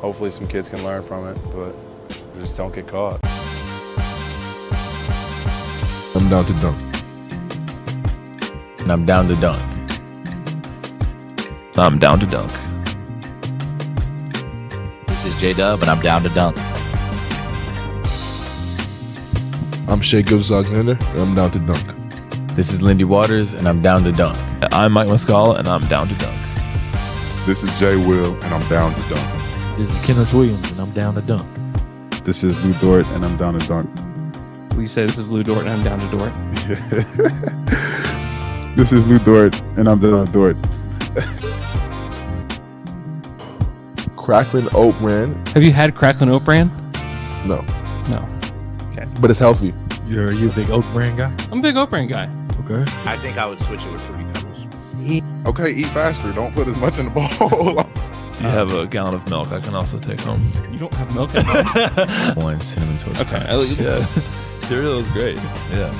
hopefully some kids can learn from it, but just don't get caught. I'm down to dunk. And I'm down to dunk. I'm down to dunk. This is J-Dub, and I'm down to dunk. I'm Shea Gilgeous-Alexander, and I'm down to dunk. This is Lindy Waters, and I'm down to dunk. I'm Mike Muscala, and I'm down to dunk. This is Jay Will, and I'm down to dunk. This is Kenneth Williams, and I'm down to dunk. This is Lou Dort, and I'm down to dunk. We say this is Lou Dort, and I'm down to Dort. This is Lou Dort, and I'm down to Dort. Cracklin Oat Bran? Have you had Cracklin Oat Bran? No, No. Okay. but it's healthy. Are you a big oat brand guy? I'm a big Oat Bran guy. Okay. I think I would switch it with Fruity Pebbles. Okay, eat faster. Don't put as much in the bowl. Do you have a gallon of milk I can also take home? You don't have milk at home? One cinnamon toast. Okay. Crunch. Yeah. Cereal is great. Yeah.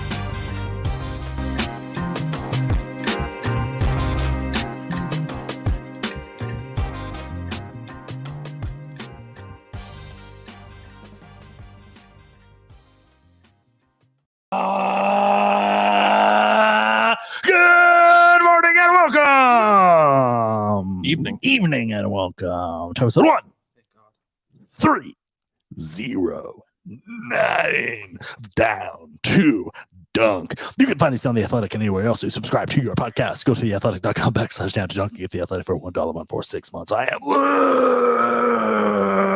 Good morning and welcome. Evening and welcome to episode 1309 Down to Dunk. You can find us on The Athletic and anywhere else you subscribe to your podcast. Go to theathletic.com/down to dunk and get The Athletic for $1 a month for 6 months. I am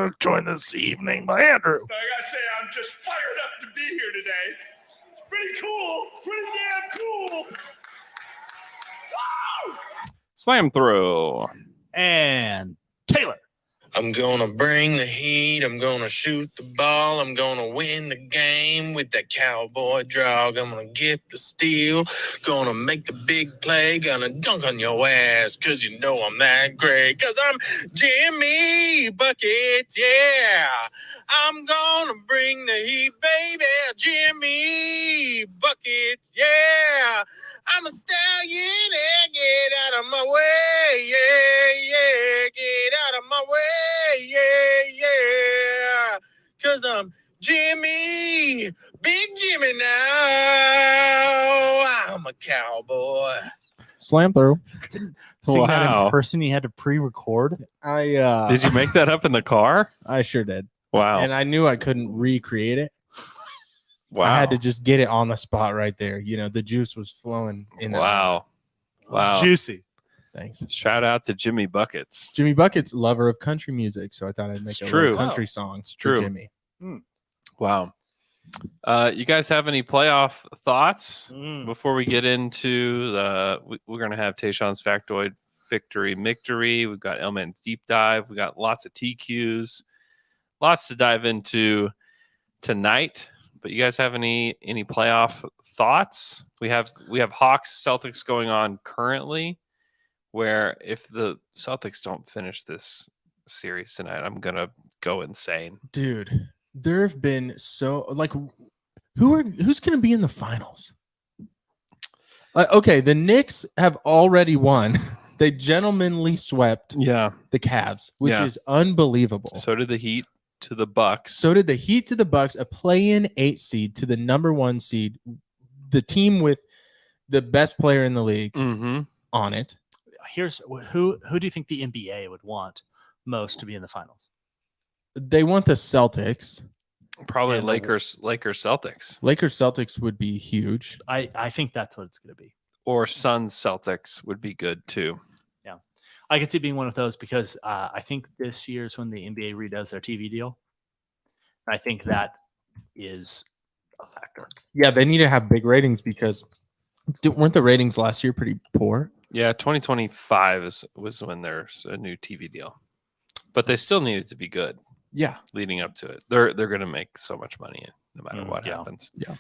Luke, joined this evening by Andrew. I gotta say, I'm just fired up to be here today. Pretty cool. Pretty damn cool. Woo! Slam through. And Taylor. I'm gonna bring the heat, I'm gonna shoot the ball, I'm gonna win the game with that cowboy drog. I'm gonna get the steal, gonna make the big play, gonna dunk on your ass, cause you know I'm that great. Cause I'm Jimmy Buckets, yeah. I'm gonna bring the heat, baby. Jimmy Buckets, yeah. I'm a stallion, yeah, get out of my way, yeah, yeah, get out of my way, yeah, yeah, cause I'm Jimmy, Big Jimmy now, I'm a cowboy. Slam through. Sing that Wow. in person, you had to pre-record. Did you make that up in the car? I sure did. Wow. And I knew I couldn't recreate it. Wow. I had to just get it on the spot right there. You know, the juice was flowing in that. Wow. Wow. Juicy. Thanks. Shout out to Jimmy Buckets. Jimmy Buckets, lover of country music, so I thought I'd make It's a true. little country song for true. Jimmy. Wow. You guys have any playoff thoughts before we get into we're going to have Tayshawn's Factoid Victory. We've got Elman's Deep Dive. We got lots of TQs, lots to dive into tonight. But you guys have any playoff thoughts? We have Hawks Celtics going on currently, where if the Celtics don't finish this series tonight, I'm going to go insane. Dude, there have been who's going to be in the finals? Okay, the Knicks have already won. They gentlemanly swept Yeah. the Cavs, which Yeah. is unbelievable. So did the Heat to the Bucks. So did the Heat to the Bucks, a play-in 8 seed to the number 1 seed, the team with the best player in the league on it. Here's who do you think the NBA would want most to be in the finals? They want the Celtics. Probably And Lakers Celtics. Lakers Celtics would be huge. I think that's what it's going to be. Or Suns Celtics would be good too. Yeah, I could see it being one of those because I think this year is when the NBA redoes their TV deal. I think that is a factor. Yeah, they need to have big ratings because weren't the ratings last year pretty poor? Yeah, 2025 was when there's a new TV deal. But they still need it to be good. Yeah. Leading up to it. They're going to make so much money no matter what happens. Yeah.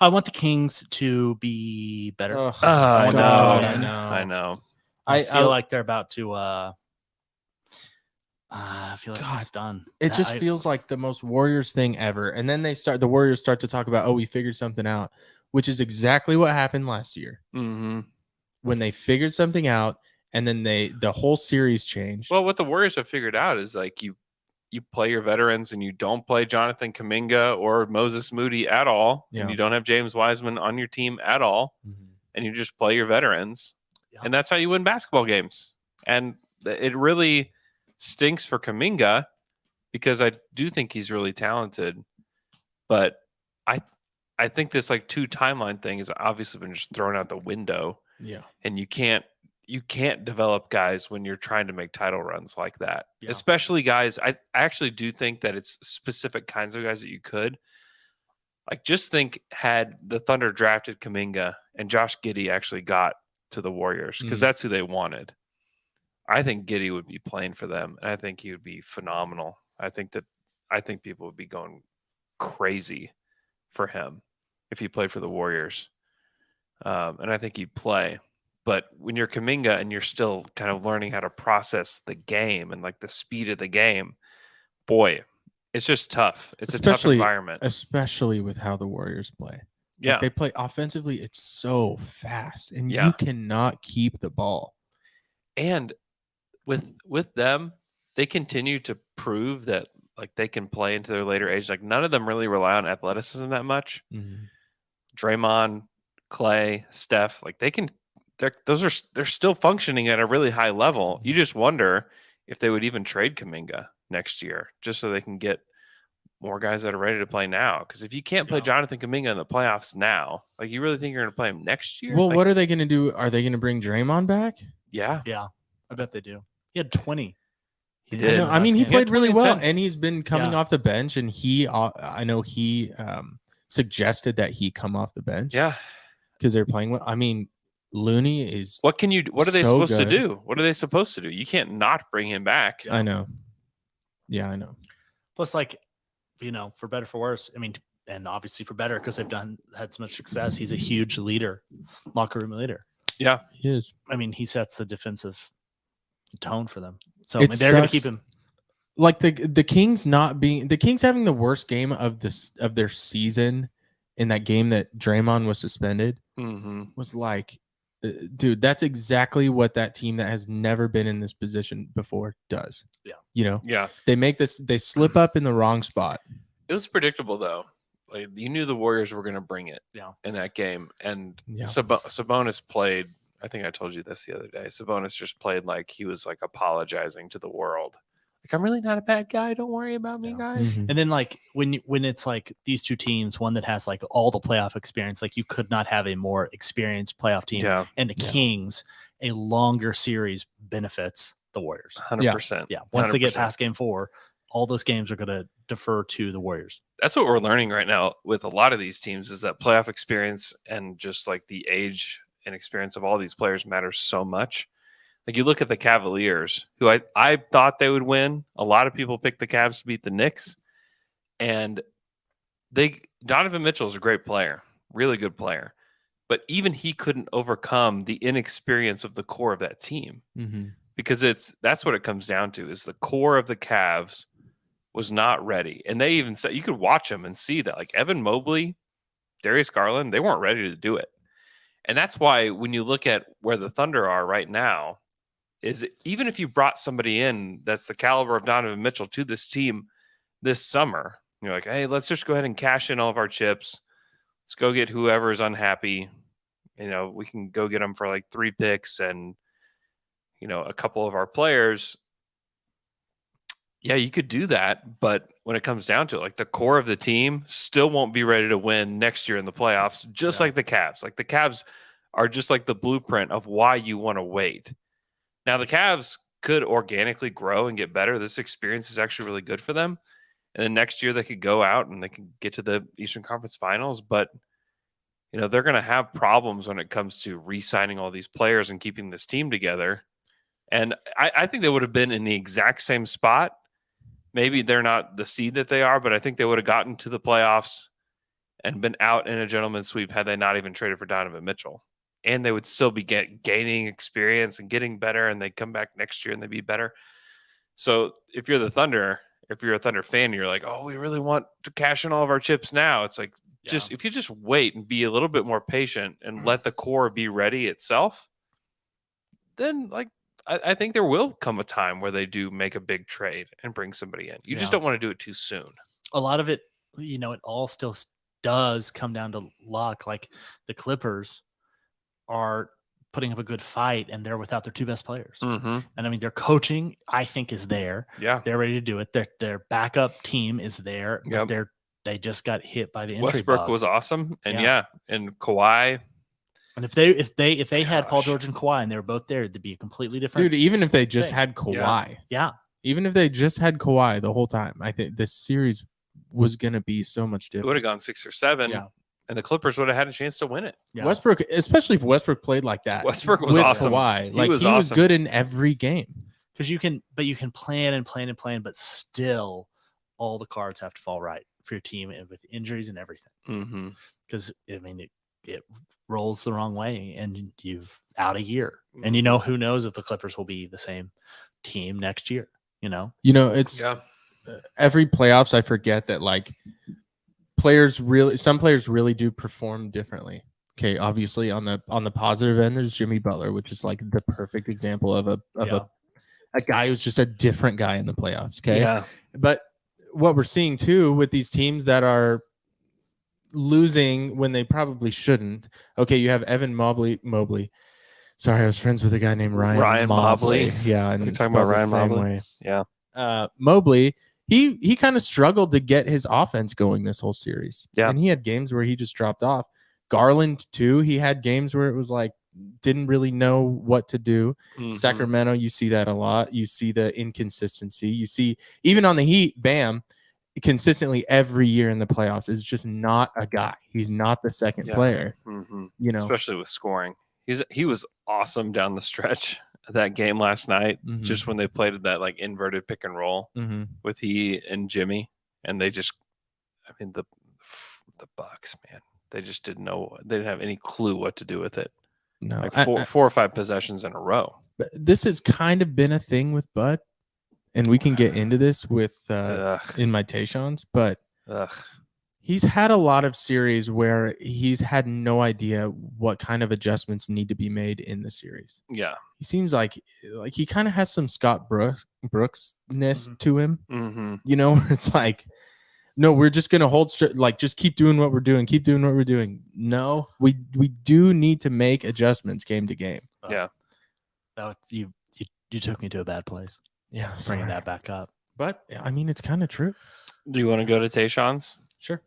I want the Kings to be better. Ugh, I God, know. I I know. I feel like they're about to I feel like God, it's done. It just feels like the most Warriors thing ever. And then the Warriors start to talk about, oh, we figured something out, which is exactly what happened last year. Mm-hmm. When they figured something out and then the whole series changed. Well, what the Warriors have figured out is like you you play your veterans and you don't play Jonathan Kuminga or Moses Moody at all, Yeah. and you don't have James Wiseman on your team at all, and you just play your veterans, and that's how you win basketball games. And it really stinks for Kuminga because I do think he's really talented, but I think this like 2 timeline thing has obviously been just thrown out the window. Yeah. And you can't develop guys when you're trying to make title runs like that. Yeah. Especially guys, I actually do think that it's specific kinds of guys that you could. Like, just think had the Thunder drafted Kuminga and Josh Giddey actually got to the Warriors, because that's who they wanted. I think Giddey would be playing for them, and I think he would be phenomenal. I think people would be going crazy for him if he played for the Warriors. And I think he'd play. But when you're Kuminga and you're still kind of learning how to process the game and like the speed of the game, boy, it's just tough. It's a tough environment. Especially with how the Warriors play. Yeah. Like, they play offensively, it's so fast, and you cannot keep the ball. And with them, they continue to prove that like they can play into their later age. Like, none of them really rely on athleticism that much. Draymond, Clay, Steph, like they're still functioning at a really high level. You just wonder if they would even trade Kuminga next year just so they can get more guys that are ready to play now. Because if you can't play Jonathan Kuminga in the playoffs now, like, you really think you're going to play him next year? Well, like, what are they going to do? Are they going to bring Draymond back? Yeah. Yeah, I bet they do. He had 20. He did. I mean, he played really well, 10. and he's been coming off the bench, and I know he suggested that he come off the bench. Yeah. Because they're playing well. I mean, Looney is. What are they so supposed good. to do? What are they supposed to do? You can't not bring him back. I know. Yeah, I know. Plus, like, for better, for worse, I mean, and obviously for better, because they've had so much success. He's a huge leader, locker room leader. Yeah, he is. I mean, he sets the defensive tone for them. So I mean, they're going to keep him. Like the Kings having the worst game of their season in that game that Draymond was suspended was like, dude, that's exactly what that team that has never been in this position before does. Yeah. Yeah. They slip up in the wrong spot. It was predictable though. Like, you knew the Warriors were going to bring it in that game. And Sabonis played, I think I told you this the other day. Sabonis just played like he was like apologizing to the world. Like, I'm really not a bad guy. Don't worry about me, guys. And then like when it's like these two teams, one that has like all the playoff experience, like you could not have a more experienced playoff team. Yeah. And the Kings, a longer series benefits the Warriors. 100%. Yeah. Once 100%. they get past game 4, all those games are going to defer to the Warriors. That's what we're learning right now with a lot of these teams, is that playoff experience and just like the age and experience of all these players matters so much. Like, you look at the Cavaliers, who I thought they would win. A lot of people picked the Cavs to beat the Knicks. And Donovan Mitchell is a great player, really good player. But even he couldn't overcome the inexperience of the core of that team. Because that's what it comes down to, is the core of the Cavs was not ready. And they even said, you could watch them and see that, like, Evan Mobley, Darius Garland, they weren't ready to do it. And that's why when you look at where the Thunder are right now, is even if you brought somebody in that's the caliber of Donovan Mitchell to this team this summer, you're like, hey, let's just go ahead and cash in all of our chips. Let's go get whoever is unhappy. We can go get them for like 3 picks and, a couple of our players. Yeah, you could do that. But when it comes down to it, like, the core of the team still won't be ready to win next year in the playoffs, just like the Cavs. Like, the Cavs are just like the blueprint of why you want to wait. Now, the Cavs could organically grow and get better. This experience is actually really good for them. And then next year they could go out and they can get to the Eastern Conference Finals. But, they're going to have problems when it comes to re-signing all these players and keeping this team together. And I think they would have been in the exact same spot. Maybe they're not the seed that they are, but I think they would have gotten to the playoffs and been out in a gentleman's sweep had they not even traded for Donovan Mitchell. And they would still be gaining experience and getting better, and they come back next year and they'd be better. So if you're the Thunder, if you're a Thunder fan, you're like, oh, we really want to cash in all of our chips now. It's like, if you just wait and be a little bit more patient and let the core be ready itself, then, like, I think there will come a time where they do make a big trade and bring somebody in. You just don't want to do it too soon. A lot of it, it all still does come down to luck. Like the Clippers are putting up a good fight, and they're without their two best players. Mm-hmm. And I mean, their coaching, I think, is there. Yeah, they're ready to do it. Their backup team is there. Yep. But they just got hit by the injury Westbrook bug. was awesome, and and Kawhi. And if they had Paul George and Kawhi and they were both there, it'd be a completely different. Dude, even if they just thing. had Kawhi, even if they just had Kawhi the whole time, I think this series was gonna be so much It different. would have gone 6 or 7. Yeah. And the Clippers would have had a chance to win it. Yeah. Westbrook, especially if Westbrook played like that. Westbrook was with awesome. Kawhi. He was awesome. good in every game. because you can plan and plan and plan, but still all the cards have to fall right for your team and with injuries and everything. Mm-hmm. Because I mean, it rolls the wrong way and you've out a year. Mm-hmm. And who knows if the Clippers will be the same team next year. It's every playoffs. I forget that some players really do perform differently. Okay, obviously on the positive end, there's Jimmy Butler, which is like the perfect example of a guy who's just a different guy in the playoffs. Okay, but what we're seeing too with these teams that are losing when they probably shouldn't. Okay, you have Evan Mobley. Sorry, I was friends with a guy named Ryan Mobley. Yeah, and you're talking about Ryan Mobley. Way. Yeah, Mobley. He kind of struggled to get his offense going this whole series. Yeah, and he had games where he just dropped off. Garland too. He had games where it was like didn't really know what to do. Mm-hmm. Sacramento, you see that a lot. You see the inconsistency. You see even on the Heat, Bam, consistently every year in the playoffs is just not a guy. He's not the second player. Mm-hmm. Especially with scoring. He was awesome down the stretch of that game last night. Mm-hmm. Just when they played that like inverted pick and roll with he and Jimmy, and they just, I mean the Bucks, man, they just didn't know. They didn't have any clue what to do with it. No, like four or five possessions in a row. But this has kind of been a thing with Bud, and we can get into this with in my Tayshawn's, but he's had a lot of series where he's had no idea what kind of adjustments need to be made in the series. Yeah, he seems like he kind of has some Scott Brooks-ness to him. Mm-hmm. Where it's like, no, we're just gonna hold just keep doing what we're doing. Keep doing what we're doing. No, we do need to make adjustments game to game. Yeah. No, you took me to a bad place. Yeah, bringing that back up. But I mean, it's kind of true. Do you want to go to Tayshawn's? Sure.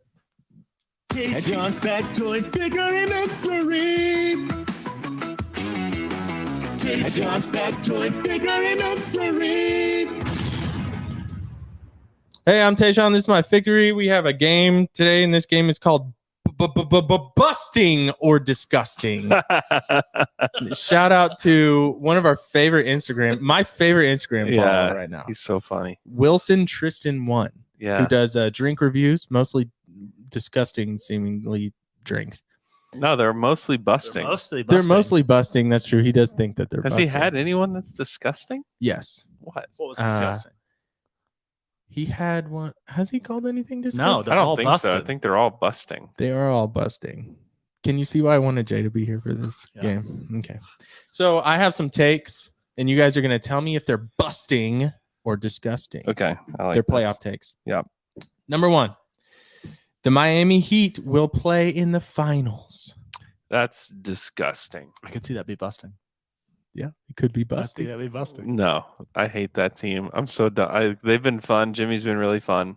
Tayshawn's factoid figure victory. Tayshawn's factoid figure victory. Hey, I'm Tayshawn. This is my victory. We have a game today, and this game is called Busting or Disgusting. Shout out to one of our favorite my favorite Instagram follower right now. He's so funny. Wilson Tristan 1. Yeah. Who does drink reviews, mostly disgusting seemingly drinks. No, they're mostly busting. They're mostly busting. That's true. He does think that they're Has busting. he had anyone that's disgusting? Yes. What was disgusting? He had one. Has he called anything disgusting? No, I don't think so. I think they're all busting. They are all busting. Can you see why I wanted Jay to be here for this game? Okay. So I have some takes, and you guys are going to tell me if they're busting or disgusting. Okay. I like They're playoff takes. Yeah. Number 1. The Miami Heat will play in the finals. That's disgusting. I could see that be busting. Yeah, it could be busting. That'd be busting. No, I hate that team. I'm so done. They've been fun. Jimmy's been really fun.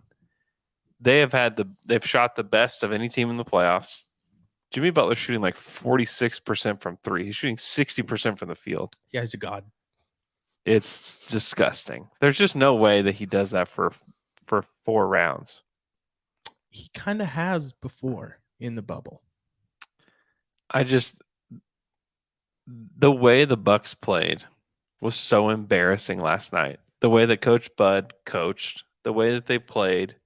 They've shot the best of any team in the playoffs. Jimmy Butler's shooting like 46% from 3. He's shooting 60% from the field. Yeah, he's a god. It's disgusting. There's just no way that he does that for 4 rounds. He kind of has before in the bubble. The way the Bucks played was so embarrassing last night. The way that Coach Bud coached, the way that they played.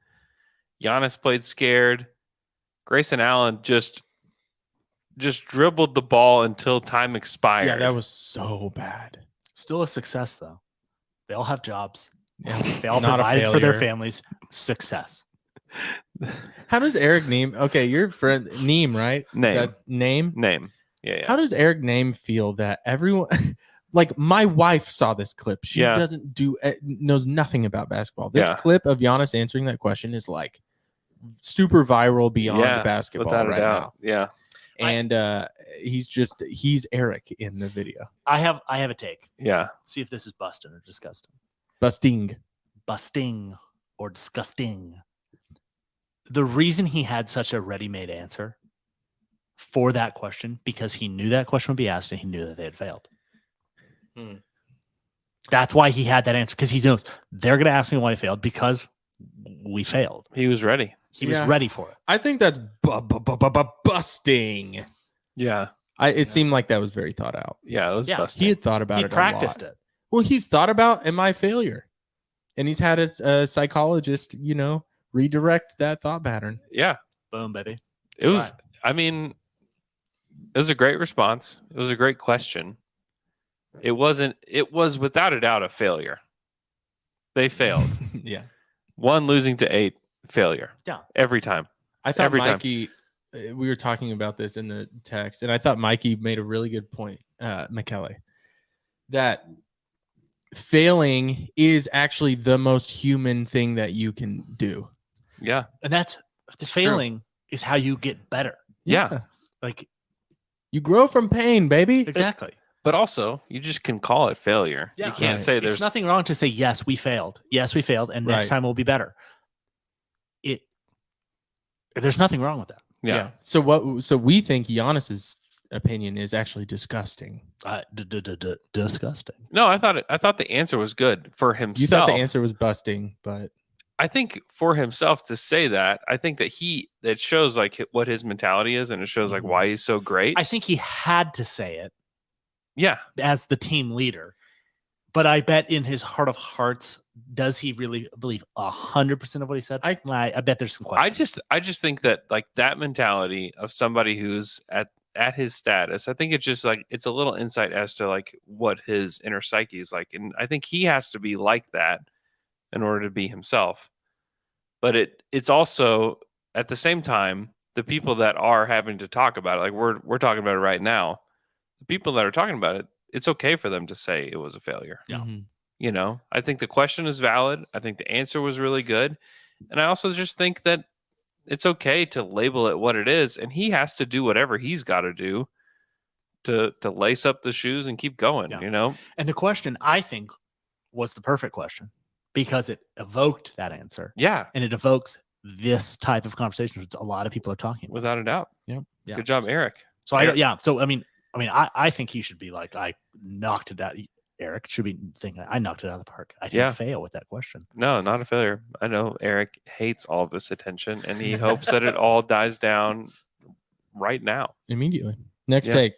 Giannis played scared. Grayson Allen just dribbled the ball until time expired. Yeah, that was so bad. Still a success, though. They all have jobs. Yeah. They all Not a provided for their failure. families. Success. How does Eric Neem? Okay, your friend Neem, right? Name. That's Name. Name. Yeah. How does Eric Name feel that everyone Like my wife saw this clip. She Yeah. knows nothing about basketball. This Yeah. clip of Giannis answering that question is like super viral beyond Yeah, basketball without a right doubt. now. Yeah. And he's Eric in the video. I have a take. Yeah. See if this is busting or disgusting. Busting. Or disgusting. The reason he had such a ready-made answer for that question, because he knew that question would be asked and he knew that they had failed. That's why he had that answer, because he knows they're going to ask me why I failed because we failed. He was ready. He was ready for it. I think that's busting. Yeah. It seemed like that was very thought out. Yeah, it was busting. He had thought about He it. practiced it. Well, he's thought about, am I a failure? And he's had a psychologist, redirect that thought pattern. Yeah. Boom, baby. It was, I mean, it was a great response. It was a great question. It was without a doubt a failure. They failed. Yeah. 1 losing to 8, failure. Yeah. Every time. I thought Every time. Mikey, we were talking about this in the text, and I thought Mikey made a really good point, McKelly, that failing is actually the most human thing that you can do. Yeah. And that's the failing is how you get better. Yeah. Like you grow from pain, baby. Exactly. But also, you just can call it failure. Yeah. You can't say there's nothing wrong to say, yes, we failed. Yes, we failed. And next time we'll be better. There's nothing wrong with that. Yeah. So we think Giannis's opinion is actually disgusting. Disgusting. No, I thought the answer was good for himself. You thought the answer was busting, but I think for himself to say that, I think that that shows like what his mentality is, and it shows like why he's so great. I think he had to say it. Yeah. As the team leader. But I bet in his heart of hearts, does he really believe 100% of what he said? I bet there's some questions. I just think that like that mentality of somebody who's at his status, I think it's just like it's a little insight as to like what his inner psyche is like, and I think he has to be like that in order to be himself. But it's also at the same time the people that are having to talk about it, like we're talking about it right now. The people that are talking about it, it's okay for them to say it was a failure. Yeah. I think the question is valid. I think the answer was really good. And I also just think that it's okay to label it what it is. And he has to do whatever he's got to do to lace up the shoes and keep going, And the question, I think, was the perfect question because it evoked that answer. Yeah. And it evokes this type of conversation, which a lot of people are talking about. Without a doubt. Yep. Yeah. Good job, Eric. So I think he should be like, I knocked it out. Eric should be thinking, I knocked it out of the park. I didn't fail with that question. No, not a failure. I know Eric hates all of this attention, and he hopes that it all dies down right now. Immediately. Next take.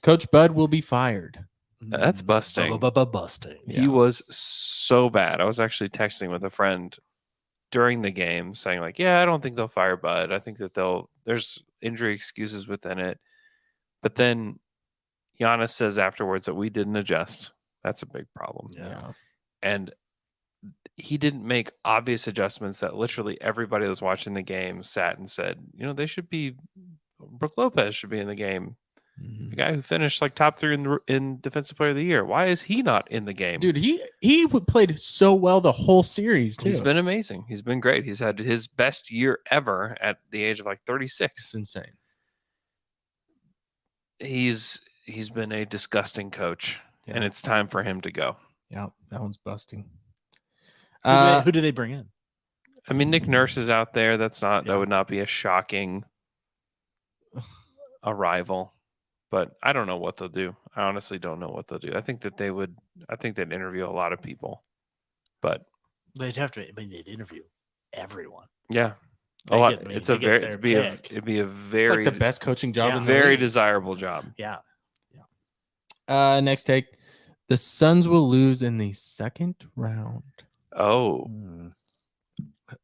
Coach Bud will be fired. That's busting. Busting. He was so bad. I was actually texting with a friend during the game saying like, yeah, I don't think they'll fire Bud. I think that there's injury excuses within it. But then Giannis says afterwards that we didn't adjust. That's a big problem. Yeah. And he didn't make obvious adjustments that literally everybody that was watching the game sat and said, they should be, Brook Lopez should be in the game. The guy who finished like top 3 in Defensive Player of the Year. Why is he not in the game? Dude, he played so well the whole series, too. He's been amazing. He's been great. He's had his best year ever at the age of like 36. It's insane. He's been a disgusting coach, and it's time for him to go. Yeah, that one's busting. Who do they bring in? I mean, Nick Nurse is out there. That would not be a shocking arrival, but I don't know what they'll do. I honestly don't know what they'll do. I think they'd interview a lot of people, but They'd have to. They'd interview everyone. Yeah. It'd be a very it's like the best coaching job in the very league. desirable job. Yeah. Next take. The Suns will lose in the second round. Oh.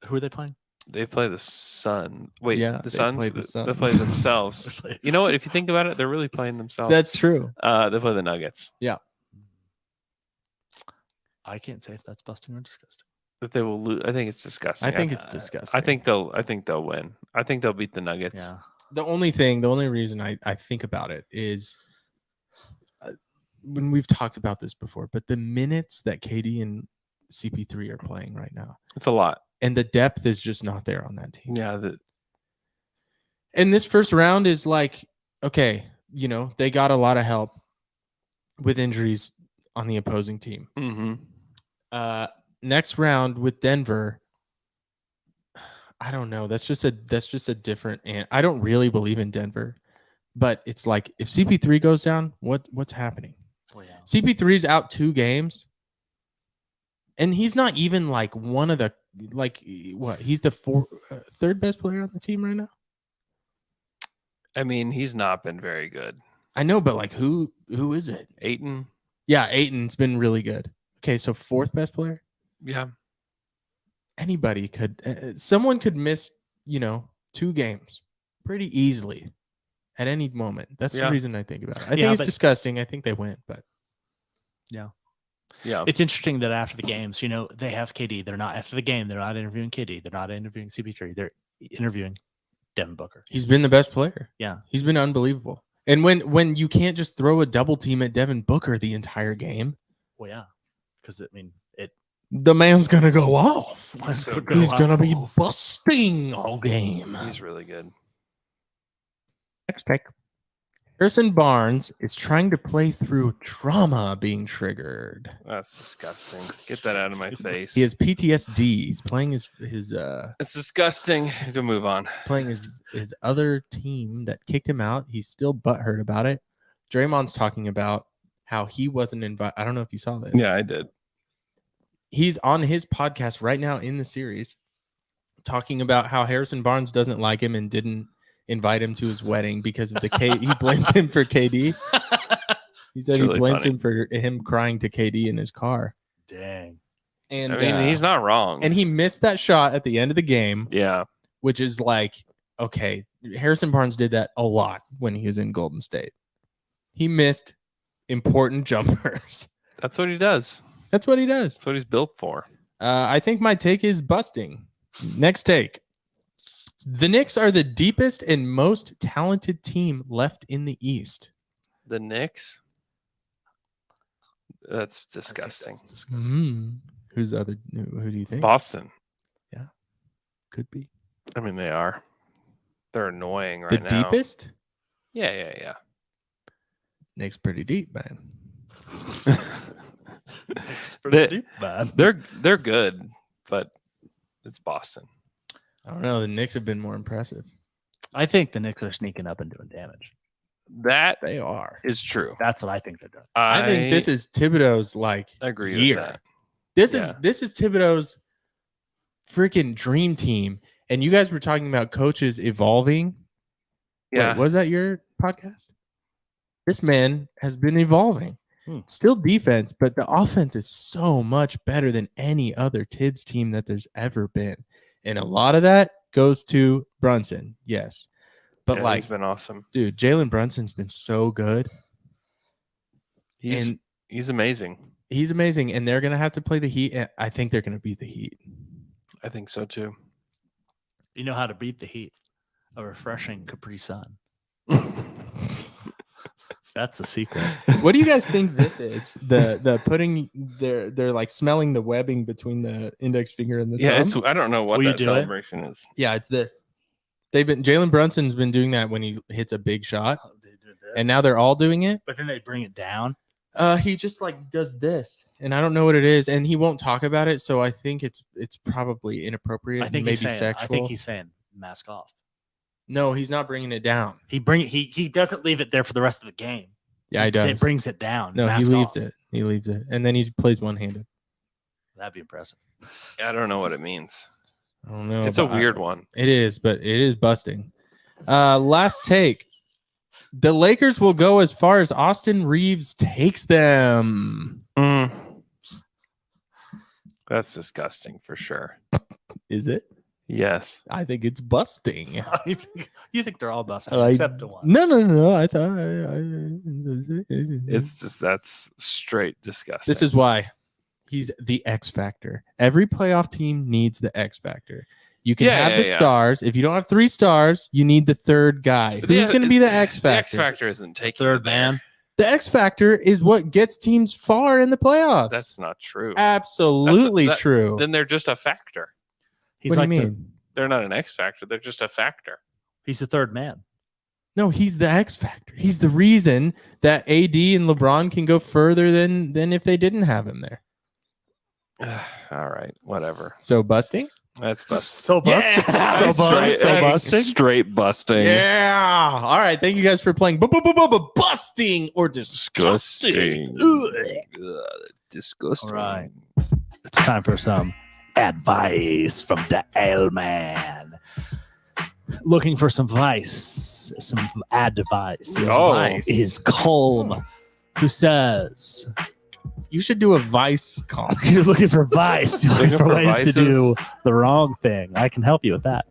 Who are they playing? They play the Sun. Wait, Yeah, the they Suns? play the Suns. They play themselves. You know what? If you think about it, they're really playing themselves. That's true. They play the Nuggets. Yeah. I can't say if that's busting or disgusting. That they will lose. I think it's disgusting. I think it's disgusting. I think they'll win. I think they'll beat the Nuggets. Yeah. The only reason I think about it is when we've talked about this before, but the minutes that KD and CP3 are playing right now, It's a lot. and the depth is just not there on that team. Yeah. And this first round is like, okay, they got a lot of help with injuries on the opposing team. Mm-hmm. Next round with Denver, I don't know. That's just a different. And I don't really believe in Denver, but it's like if CP3 goes down, what's happening? Well, yeah. CP3's out 2 games, and he's not even like one of the what? He's the third best player on the team right now. I mean, he's not been very good. I know, but like who is it? Ayton. Yeah, Ayton's been really good. Okay, so 4th best player. Yeah. Anybody could. Someone could miss 2 games pretty easily at any moment. That's the reason I think about it. I think it's disgusting. I think they win, but yeah. It's interesting that after the games, they have KD. They're not after the game. They're not interviewing KD. They're not interviewing CP3. They're interviewing Devin Booker. He's been the best player. Yeah, he's been unbelievable. And when you can't just throw a double team at Devin Booker the entire game, well, yeah, because the man's gonna go off. He's gonna be off. busting all game. He's really good. Next take. Harrison Barnes is trying to play through trauma being triggered. That's disgusting. Get that out of my face. He has PTSD. He's playing his It's disgusting. You can move on. Playing his other team that kicked him out. He's still butthurt about it. Draymond's talking about how he wasn't invited. I don't know if you saw this. Yeah, I did. He's on his podcast right now in the series talking about how Harrison Barnes doesn't like him and didn't invite him to his wedding because of the he blames him for KD. He said he blames him for him crying to KD in his car. Dang. And I mean, he's not wrong. And he missed that shot at the end of the game. Yeah. Which is like, okay, Harrison Barnes did that a lot when he was in Golden State. He missed important jumpers. That's what he does. That's what he does. That's what he's built for. I think my take is busting. Next take. The Knicks are the deepest and most talented team left in the East. The Knicks? That's disgusting. Who do you think? Boston. Yeah. Could be. I mean, they are. They're annoying right now. The deepest? Yeah. Knicks pretty deep, man. They're good, but it's Boston. I don't know. The Knicks have been more impressive. I think the Knicks are sneaking up and doing damage. That they are. Is true. That's what I think they're doing. I think this is Thibodeau's agree year. With that. This is Thibodeau's freaking dream team. And you guys were talking about coaches evolving. Yeah. Wait, was that your podcast? This man has been evolving. Still defense, but the offense is so much better than any other Tibbs team that there's ever been. And a lot of that goes to Brunson. Yes. But he's been awesome. Dude, Jalen Brunson's been so good. He's amazing. He's amazing. And they're going to have to play the Heat. And I think they're going to beat the Heat. I think so too. You know how to beat the Heat? A refreshing Capri Sun. That's the secret. What do you guys think this is? The putting they're like smelling the webbing between the index finger and the thumb? I don't know what that celebration is. Yeah, it's this. Jalen Brunson's been doing that when he hits a big shot. And now they're all doing it. But then they bring it down. He just does this. And I don't know what it is. And he won't talk about it. So I think it's probably inappropriate. I think maybe sexual. sexual. I think he's saying mask off. No, he's not bringing it down. He doesn't leave it there for the rest of the game. Yeah, he does. It brings it down. No, he leaves it. He leaves it. And then he plays one-handed. That'd be impressive. I don't know what it means. I don't know. It's a weird one. It is, but it is busting. Last take. The Lakers will go as far as Austin Reeves takes them. That's disgusting for sure. Is it? Yes. I think it's busting. You think they're all busting except the one. No. I thought it's just that's straight disgusting. This is why he's the X factor. Every playoff team needs the X factor. You can have the stars. If you don't have 3 stars, you need the third guy. Who's going to be the X factor? The X factor isn't taking third man. The X factor is what gets teams far in the playoffs. That's not true. Absolutely true. Then they're just a factor. What do you mean? They're not an X factor. They're just a factor. He's the third man. No, he's the X factor. He's the reason that AD and LeBron can go further than if they didn't have him there. All right, whatever. So busting? That's busting. So busting. Yeah! So busting. Straight busting. Yeah. All right. Thank you guys for playing busting or disgusting. Disgusting. All right. It's time for some advice from the L-Man. Looking for some advice. Is Colm, who says, you should do a Vice column. You're looking for advice. You're looking for ways vices? to do the wrong thing. I can help you with that.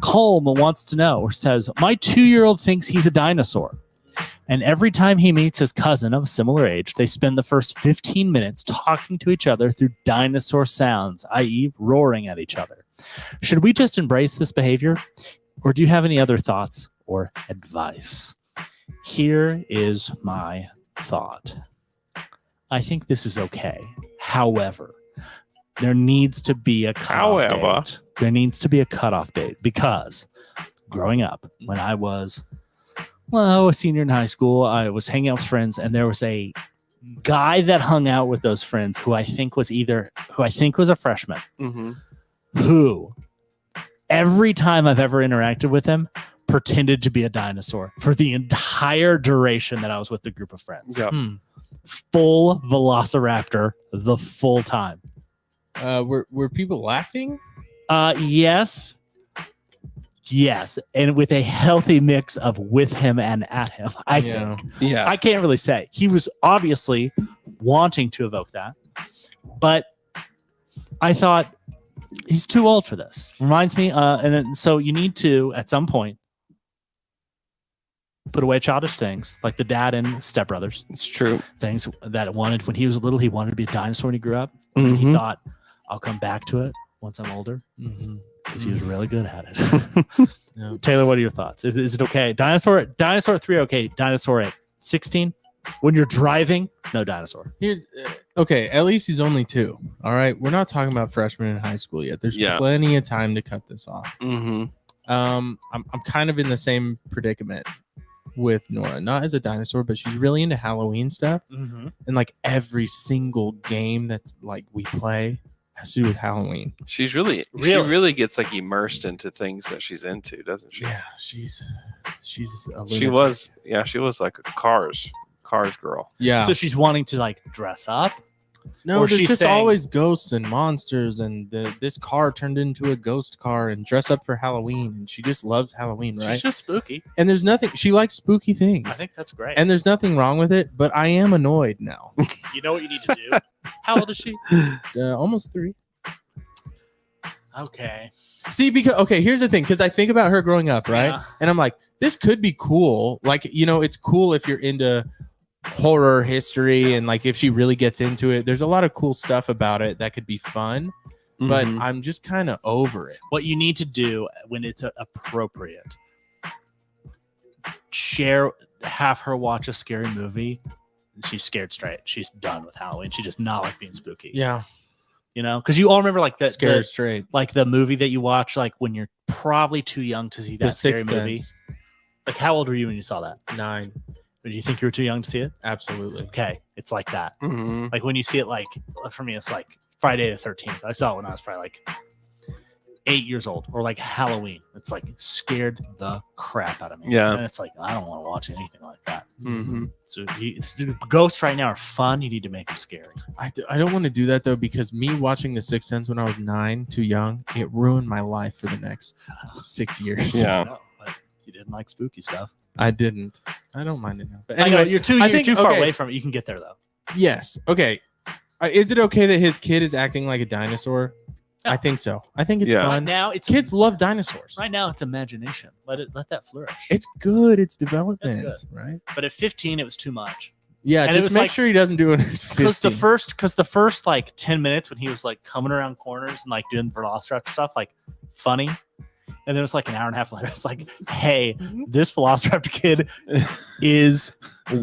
Colm wants to know, or says, my 2-year-old thinks he's a dinosaur. And every time he meets his cousin of a similar age, they spend the first 15 minutes talking to each other through dinosaur sounds, i.e. roaring at each other. Should we just embrace this behavior? Or do you have any other thoughts or advice? Here is my thought. I think this is okay. However, there needs to be a cutoff date. There needs to be a cutoff date because growing up, when I was a senior in high school, I was hanging out with friends, and there was a guy that hung out with those friends who I think was a freshman, who every time I've ever interacted with him pretended to be a dinosaur for the entire duration that I was with the group of friends. Yep. Full velociraptor the full time. Were people laughing? Yes, and with a healthy mix of with him and at him. I think. Yeah. I can't really say. He was obviously wanting to evoke that, but I thought he's too old for this. Reminds me, so you need to at some point put away childish things like the dad and Step Brothers. It's true. Things that wanted when he was little, he wanted to be a dinosaur when he grew up. And he thought, I'll come back to it once I'm older. Because he was really good at it. Yeah. Taylor, what are your thoughts? Is it okay? Dinosaur 3, okay. Dinosaur at 16. When you're driving, no dinosaur. Here's okay. At least he's only 2. All right. We're not talking about freshmen in high school yet. There's plenty of time to cut this off. I'm kind of in the same predicament with Nora, not as a dinosaur, but she's really into Halloween stuff. And like every single game that's like we play has to do with Halloween. She really gets like immersed into things that she's into, doesn't she? Yeah, she's a lunatic. She was like a Cars girl. Yeah. So she's wanting to like dress up. No, or there's she's just saying, always ghosts and monsters, and this car turned into a ghost car and dress up for Halloween, and she just loves Halloween, right? She's just spooky. And there's nothing. She likes spooky things. I think that's great. And there's nothing wrong with it, but I am annoyed now. You know what you need to do? How old is she? Almost 3. Okay. See, here's the thing, because I think about her growing up, right? Yeah. And I'm like, this could be cool. Like, it's cool if you're into horror history, and like if she really gets into it, there's a lot of cool stuff about it that could be fun. But I'm just kind of over it. What you need to do when it's appropriate, have her watch a scary movie. She's scared straight. She's done with Halloween. She does not like being spooky. Yeah. Because you all remember like that Scared straight, like the movie that you watch like when you're probably too young to see that scary movie. Like, how old were you when you saw that? 9. Did you think you were too young to see it? Absolutely. Okay, it's like that. Like when you see it, like for me, it's like Friday the 13th. I saw it when I was probably like 8 years old, or like Halloween. It's like scared the crap out of me. Yeah, and it's like I don't want to watch anything like that. So ghosts right now are fun. You need to make them scary. I don't want to do that though, because me watching The Sixth Sense when I was 9, too young, it ruined my life for the next 6 years. Yeah, but you didn't like spooky stuff. I didn't. I don't mind it now. But anyway, I know, you're too far away from it. You can get there though. Yes. Okay. Is it okay that his kid is acting like a dinosaur? Yeah. I think so. I think it's fun. Right now, kids love dinosaurs. Right now, it's imagination. Let that flourish. It's good. It's development. That's good. Right. But at 15, it was too much. Yeah, and just make sure he doesn't do it. Because the first like 10 minutes when he was like coming around corners and like doing the velociraptor stuff, like funny. And then it was like an hour and a half later. It's like, hey, this Velociraptor kid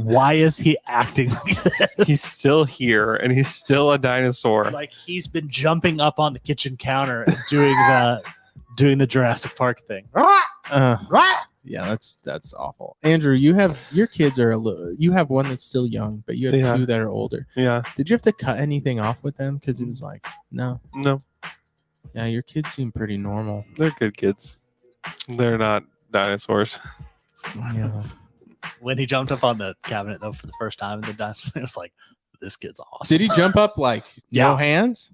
why is he acting like this? He's still here and he's still a dinosaur. Like he's been jumping up on the kitchen counter and doing the Jurassic Park thing. Yeah, that's awful. Andrew, your kids are you have one that's still young, but you have two that are older. Yeah. Did you have to cut anything off with them? Because it was like, no. Yeah, your kids seem pretty normal. They're good kids. They're not dinosaurs. Yeah. When he jumped up on the cabinet though for the first time in the dinosaur, it was like, this kid's awesome. Did he jump up like no hands?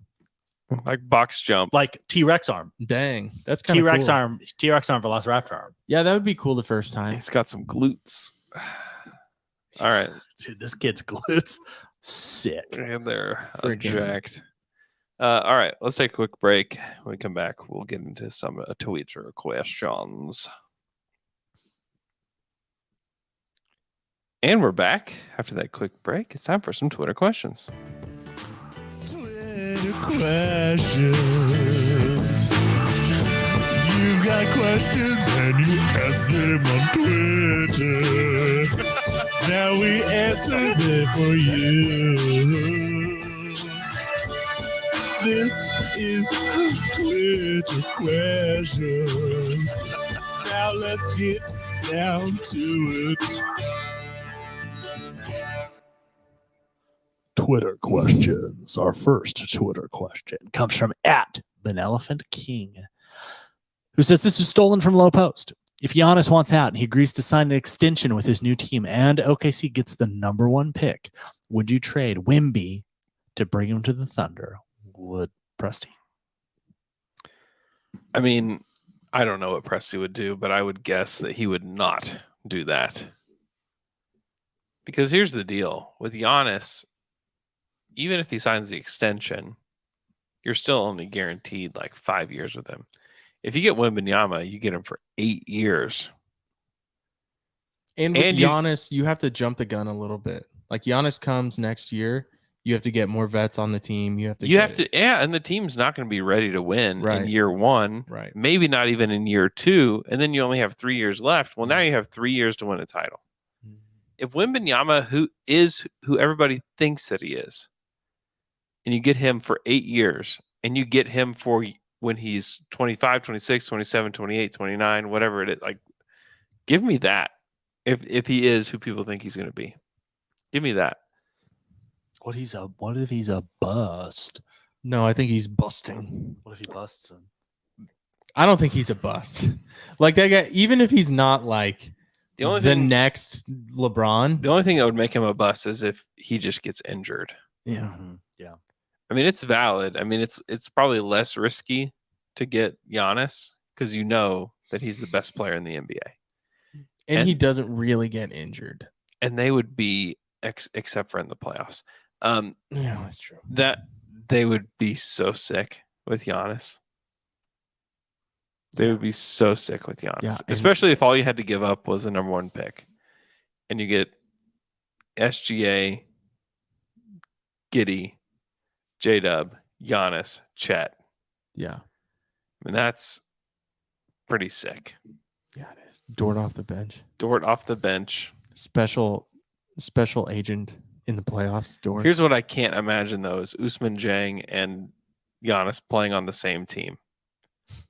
Like box jump. Like T-Rex arm. Dang. That's kind of T-Rex cool. arm, T-Rex arm, Velociraptor arm. Yeah, that would be cool the first time. He's got some glutes. All right. Dude, this kid's glutes sick. And they're Freaking- jacked. All right, let's take a quick break. When we come back, we'll get into some Twitter questions. And we're back after that quick break. It's time for some Twitter questions. Twitter questions. You got questions and you ask them on Twitter. Now we answer them for you. This is Twitter questions. Now let's get down to it. Twitter questions. Our first Twitter question comes from @BenElephantKing, who says this is stolen from Low Post. If Giannis wants out and he agrees to sign an extension with his new team and OKC gets the #1 pick, would you trade Wemby to bring him to the Thunder? Would Presti? I mean, I don't know what Presti would do, but I would guess that he would not do that. Because here's the deal. With Giannis, even if he signs the extension, you're still only guaranteed like 5 years with him. If you get Wembanyama, you get him for 8 years. And with Giannis, you have to jump the gun a little bit. Like Giannis comes next year, you have to get more vets on the team. And the team's not going to be ready to win in year 1. Right. Maybe not even in year 2. And then you only have 3 years left. Well, now you have 3 years to win a title. If Wembanyama, who everybody thinks that he is, and you get him for 8 years, and you get him for when he's 25, 26, 27, 28, 29, whatever it is, like, give me that. If he is who people think he's going to be, give me that. What if he's a bust? No, I think he's busting. What if he busts him? I don't think he's a bust. Like that guy, even if he's not like the next LeBron. The only thing that would make him a bust is if he just gets injured. Yeah. Mm-hmm. Yeah. I mean, it's valid. I mean, it's probably less risky to get Giannis because you know that he's the best player in the NBA. And he doesn't really get injured. And they would be, except for in the playoffs. Yeah, that's true. That they would be so sick with Giannis. They would be so sick with Giannis. Yeah, especially if all you had to give up was the #1 pick. And you get SGA, Giddey, J-Dub, Giannis, Chet. Yeah. I mean, that's pretty sick. Yeah, it is. Dort off the bench. Dort off the bench. Special agent in the playoffs. Dort. Here's what I can't imagine, though, is Ousmane Dieng and Giannis playing on the same team.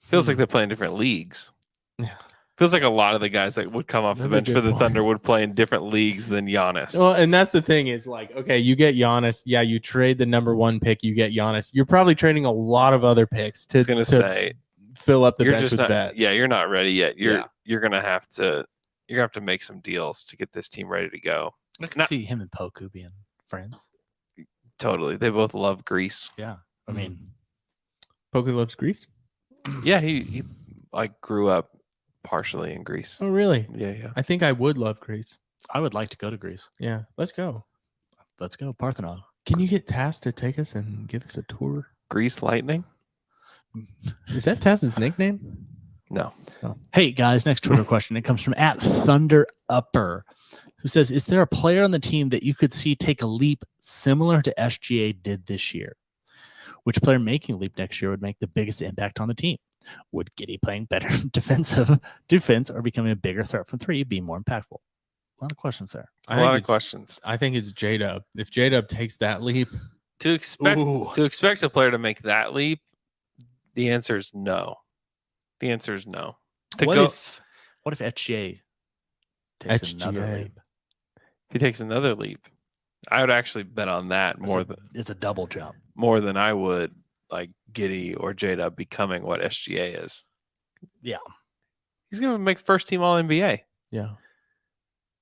Feels like they're playing different leagues. Yeah. Feels like a lot of the guys that would come off the bench for the Thunder would play in different leagues than Giannis. Well, and that's the thing is like, okay, you get Giannis. Yeah, you trade the #1 pick. You get Giannis. You're probably trading a lot of other picks to fill up the bench with vets. Yeah, you're not ready yet. You're gonna have to make some deals to get this team ready to go. I can see him and Poku being friends. Totally, they both love Greece. Yeah, I mean, Poku loves Greece. Yeah, he like grew up partially in Greece. Oh, really? Yeah. I think I would love Greece. I would like to go to Greece. Yeah, let's go. Let's go, Parthenon. Can you get Taz to take us and give us a tour? Greece Lightning? Is that Taz's nickname? No. Oh. Hey guys, next Twitter question. It comes from @ThunderUpper, who says, "Is there a player on the team that you could see take a leap similar to SGA did this year? Which player making a leap next year would make the biggest impact on the team? Would Giddey playing better defense or becoming a bigger threat from 3 be more impactful? A lot of questions there. A lot of questions. I think it's J-Dub. If J-Dub takes that leap, To expect a player to make that leap, the answer is no. The answer is no. What if HGA takes another leap? If he takes another leap, I would actually bet on that it's a double jump. More than I would like Giddey or J-Dub becoming what SGA is. Yeah. He's going to make first team All NBA. Yeah.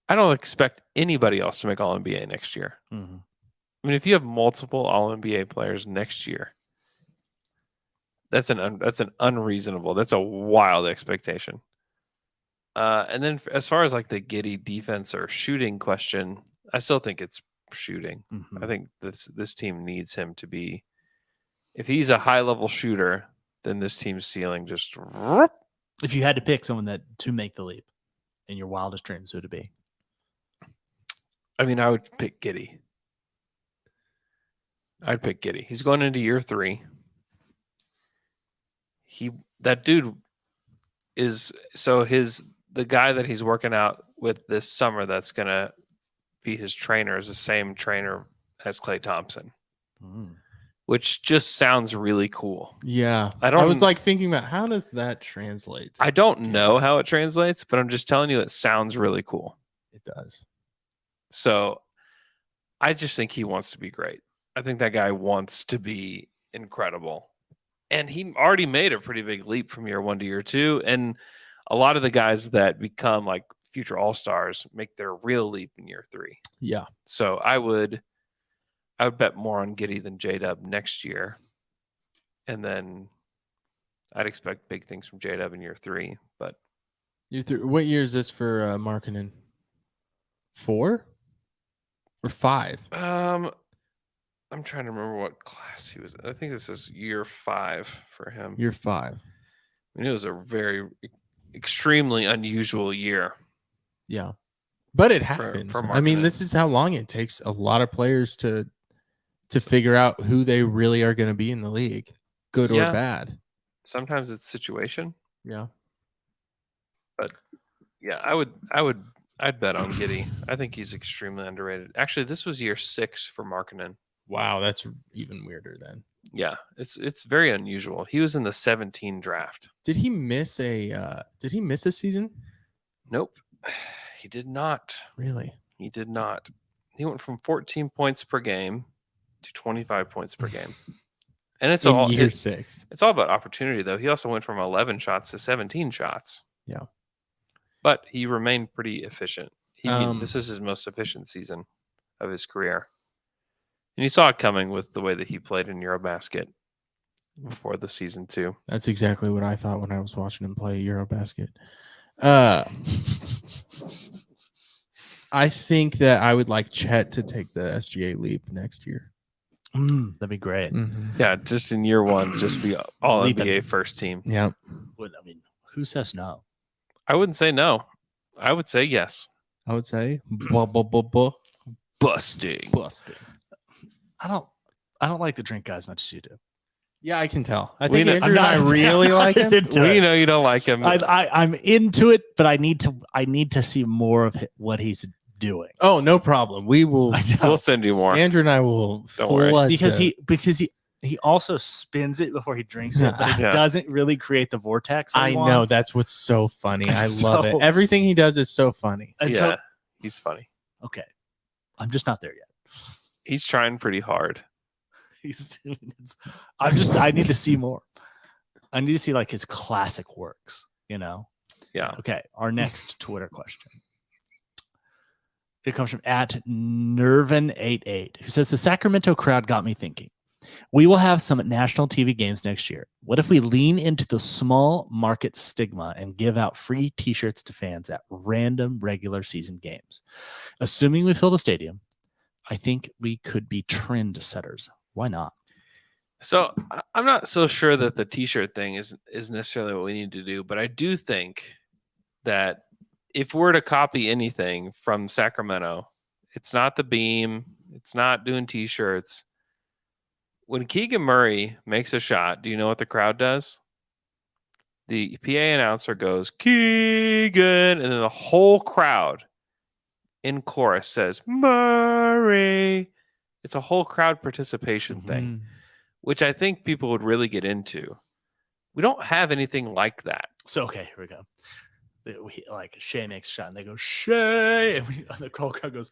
I don't expect anybody else to make All NBA next year. Mm-hmm. I mean, if you have multiple All NBA players next year, that's an unreasonable. That's a wild expectation. And then as far as like the Giddey defense or shooting question, I still think it's shooting. Mm-hmm. I think this team needs him to be. If he's a high level shooter, then this team's ceiling just. If you had to pick someone to make the leap in your wildest dreams, who would it be? I mean, I would pick Giddey. I'd pick Giddey. He's going into year 3. That dude is the guy that he's working out with this summer that's gonna be his trainer is the same trainer as Klay Thompson. Which just sounds really cool. Yeah. I was like thinking about how does that translate? I don't know how it translates, but I'm just telling you it sounds really cool. It does. So I just think he wants to be great. I think that guy wants to be incredible. And he already made a pretty big leap from year 1 to year 2. And a lot of the guys that become like future all-stars make their real leap in year 3. Yeah. So I would bet more on Giddey than J-Dub next year. And then I'd expect big things from J-Dub in year 3. But what year is this for Markkanen? 4 or 5? I'm trying to remember what class he was. I think this is year 5 for him. Year 5. I mean, it was a very extremely unusual year. Yeah. But it happens. For I mean, this is how long it takes a lot of players to figure out who they really are going to be in the league, good or bad. Sometimes it's situation. Yeah. But yeah, I'd bet on Giddey. I think he's extremely underrated. Actually, this was year 6 for Markkanen. Wow, that's even weirder then. Yeah, it's very unusual. He was in the 17 draft. Did he miss a season? Nope. He did not. Really? He did not. He went from 14 points per game to 25 points per game. And it's all year 6. It's all about opportunity though. He also went from 11 shots to 17 shots. Yeah. But he remained pretty efficient. This is his most efficient season of his career. And you saw it coming with the way that he played in Eurobasket before the season too. That's exactly what I thought when I was watching him play Eurobasket. I think that I would like Chet to take the SGA leap next year. That'd be great. Mm-hmm. Yeah, just in year 1, just be all NBA first team. Yeah. I mean, who says no? I wouldn't say no. I would say yes. I would say busting. I don't like to drink guy as much as you do. Yeah, I can tell. I think Andrew and I really like him. We know you don't like him. I'm into it, but I need to see more of what he's doing. Oh, no problem. We'll send you more. Andrew and I will. Don't worry. Because he also spins it before he drinks it, but he doesn't really create the vortex. I know, that's what's so funny. I love it. Everything he does is so funny. Yeah, he's funny. Okay, I'm just not there yet. He's trying pretty hard. I need to see more. I need to see like his classic works, you know? Yeah. Okay. Our next Twitter question. It comes from @Nervin88, who says the Sacramento crowd got me thinking. We will have some national TV games next year. What if we lean into the small market stigma and give out free t-shirts to fans at random regular season games? Assuming we fill the stadium, I think we could be trend setters. Why not? So I'm not so sure that the t-shirt thing is necessarily what we need to do, but I do think that if we're to copy anything from Sacramento, it's not the beam, it's not doing t-shirts. When Keegan Murray makes a shot, do you know what the crowd does? the PA announcer goes, Keegan, and then the whole crowd in chorus says, Murray. It's a whole crowd participation thing, which I think people would really get into. We don't have anything like that. So, okay, here we go. Like Shea makes a shot and they go, Shea. And the crowd goes,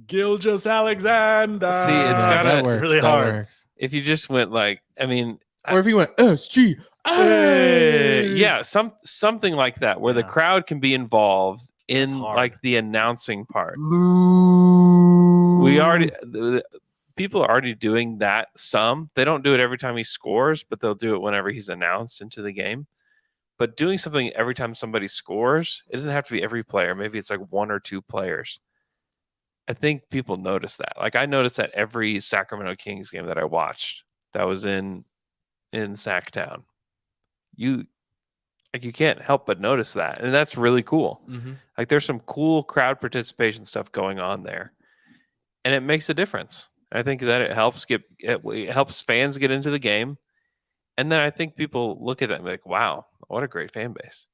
Gilgeous Alexander. See, it's gotta really hard. Works. If you just went like, I mean, Or if you went SG. yeah, something like that, where the crowd can be involved in like the announcing part. People are already doing that. They don't do it every time he scores, but they'll do it whenever he's announced into the game. But doing something every time somebody scores, it doesn't have to be every player. Maybe it's like one or two players. I think people notice that. Like I noticed that every Sacramento Kings game that I watched that was in Sacktown. You can't help but notice that. And that's really cool. Like there's some cool crowd participation stuff going on there. And it makes a difference. I think that it helps fans get into the game. And then I think people look at that and be like, wow, what a great fan base.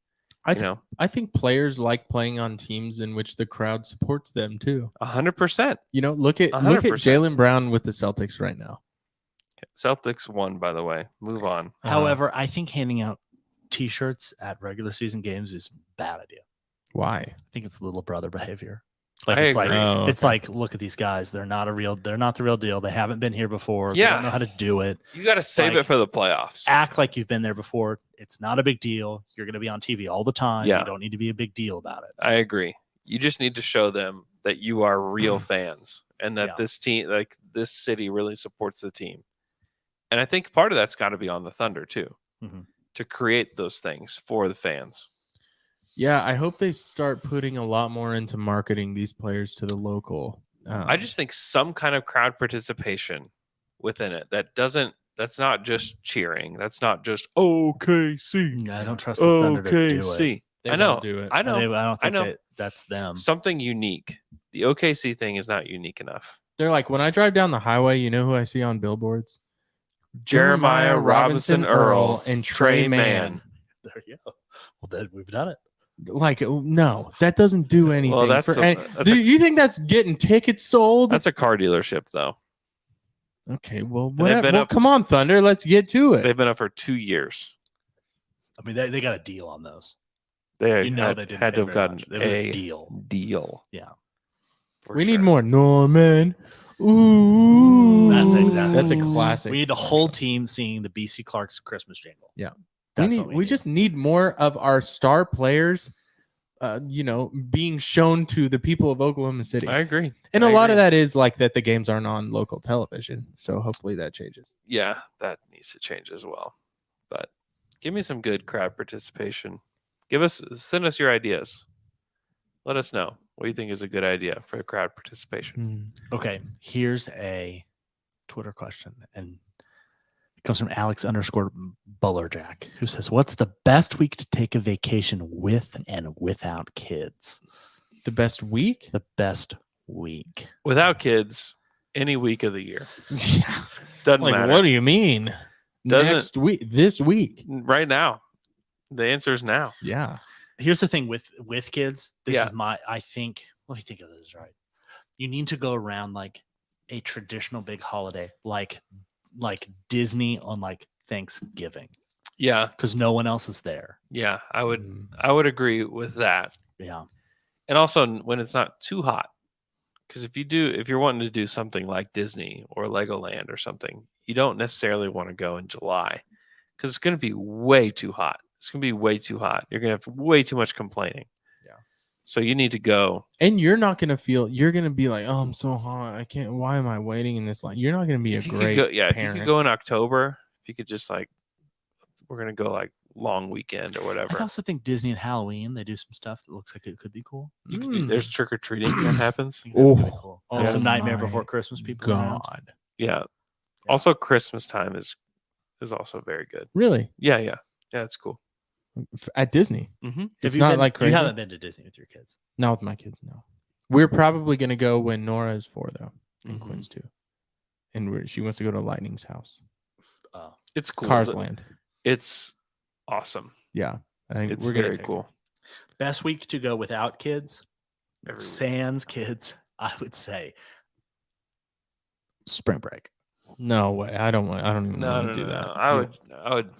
I think players like playing on teams in which the crowd supports them too. 100%. Look at Jaylen Brown with the Celtics right now. Celtics won, by the way. Move on. However, I think handing out T-shirts at regular season games is a bad idea. Why? I think it's little brother behavior. It's like, look at these guys. They're not the real deal. They haven't been here before. Yeah. They don't know how to do it. You got to save it for the playoffs. Act like you've been there before. It's not a big deal. You're going to be on TV all the time. Yeah. You don't need to be a big deal about it. I agree. You just need to show them that you are real fans and that this team, like this city, really supports the team. And I think part of that's got to be on the Thunder too, to create those things for the fans. Yeah, I hope they start putting a lot more into marketing these players to the local. I just think some kind of crowd participation within it that's not just cheering. That's not just OKC. I don't trust the Thunder to do it. I know. Do it. I don't think that's them. Something unique. The OKC thing is not unique enough. They're like, when I drive down the highway, you know who I see on billboards? Jeremiah Robinson Earl and Trey Mann. There you go. Well, then we've done it. Like, no, that doesn't do anything. Well, do you think that's getting tickets sold? That's a car dealership, though. Okay, well, come on, Thunder. Let's get to it. They've been up for 2 years. I mean, they got a deal on those. They they didn't had to have gotten a deal. Yeah. We need more Norman. Ooh, that's a classic. We need the whole team singing the BC Clark's Christmas jingle. Yeah. We just need more of our star players, being shown to the people of Oklahoma City. I agree. And a lot of that is like that the games aren't on local television. So hopefully that changes. Yeah, that needs to change as well. But give me some good crowd participation. Send us your ideas. Let us know. What do you think is a good idea for crowd participation? Okay, here's a Twitter question, and it comes from Alex_Bullerjack, who says, "What's the best week to take a vacation with and without kids?" The best week? The best week without kids, any week of the year. Yeah, doesn't matter. What do you mean? Next week? This week? Right now. The answer is now. Yeah. Here's the thing with kids. This is I think, let me think of this right. You need to go around like a traditional big holiday, like Disney on like Thanksgiving. Yeah. Because no one else is there. Yeah, I would agree with that. Yeah. And also when it's not too hot. Because if you're wanting to do something like Disney or Legoland or something, you don't necessarily want to go in July. Because it's going to be way too hot. It's going to be way too hot. You're going to have way too much complaining. Yeah. So you need to go. And you're not going to you're going to be like, oh, I'm so hot. I can't, why am I waiting in this line? You're not going to be a great parent. If you could go in October, if you could just we're going to go long weekend or whatever. I also think Disney and Halloween, they do some stuff that looks like it could be cool. There's trick-or-treating that happens. Cool. Some Nightmare Before Christmas people. God. Yeah. Also Christmas time is also very good. Really? Yeah. Yeah, it's cool. At Disney. Mm-hmm. It's not like crazy. You haven't been to Disney with your kids? Not with my kids, no. We're probably going to go when Nora is 4, though, and Quinn's 2. And she wants to go to Lightning's house. It's cool. Cars Land. It's awesome. Yeah, I think It's we're gonna very take cool. Best week to go without kids, Every week. sans kids, I would say spring break. No way. I don't even want to do that. I would.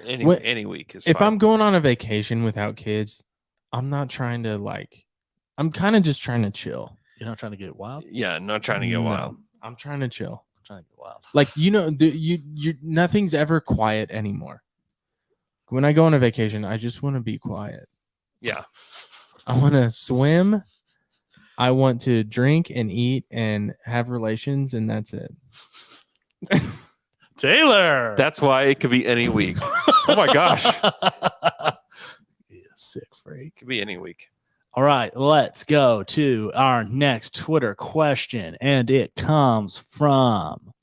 Any What- any week is If fine. I'm going on a vacation without kids, I'm not trying to I'm kind of just trying to chill. You're not trying to get wild. Yeah, not trying to get wild. I'm trying to chill. I'm trying to get wild. Like you nothing's ever quiet anymore. When I go on a vacation, I just want to be quiet. Yeah. I want to swim. I want to drink and eat and have relations, and that's it. Taylor. That's why it could be any week. Oh my gosh. You sick freak. It could be any week. All right, let's go to our next Twitter question, and it comes from.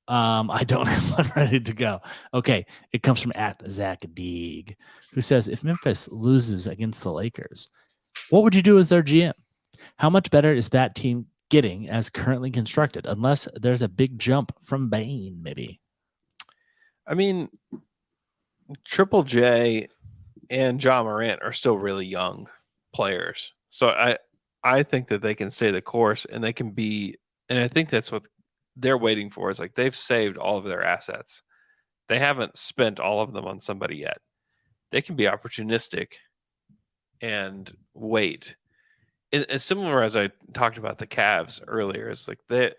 I don't have one ready to go. Okay, it comes from @ZachDeeg, who says, if Memphis loses against the Lakers, what would you do as their GM? How much better is that team getting as currently constructed, unless there's a big jump from Bane, maybe? I mean, Triple J and John Morant are still really young players. So I think that they can stay the course and they can be, and I think that's what they're waiting for, is like they've saved all of their assets. They haven't spent all of them on somebody yet. They can be opportunistic and wait. It's similar as I talked about the Cavs earlier. It's like the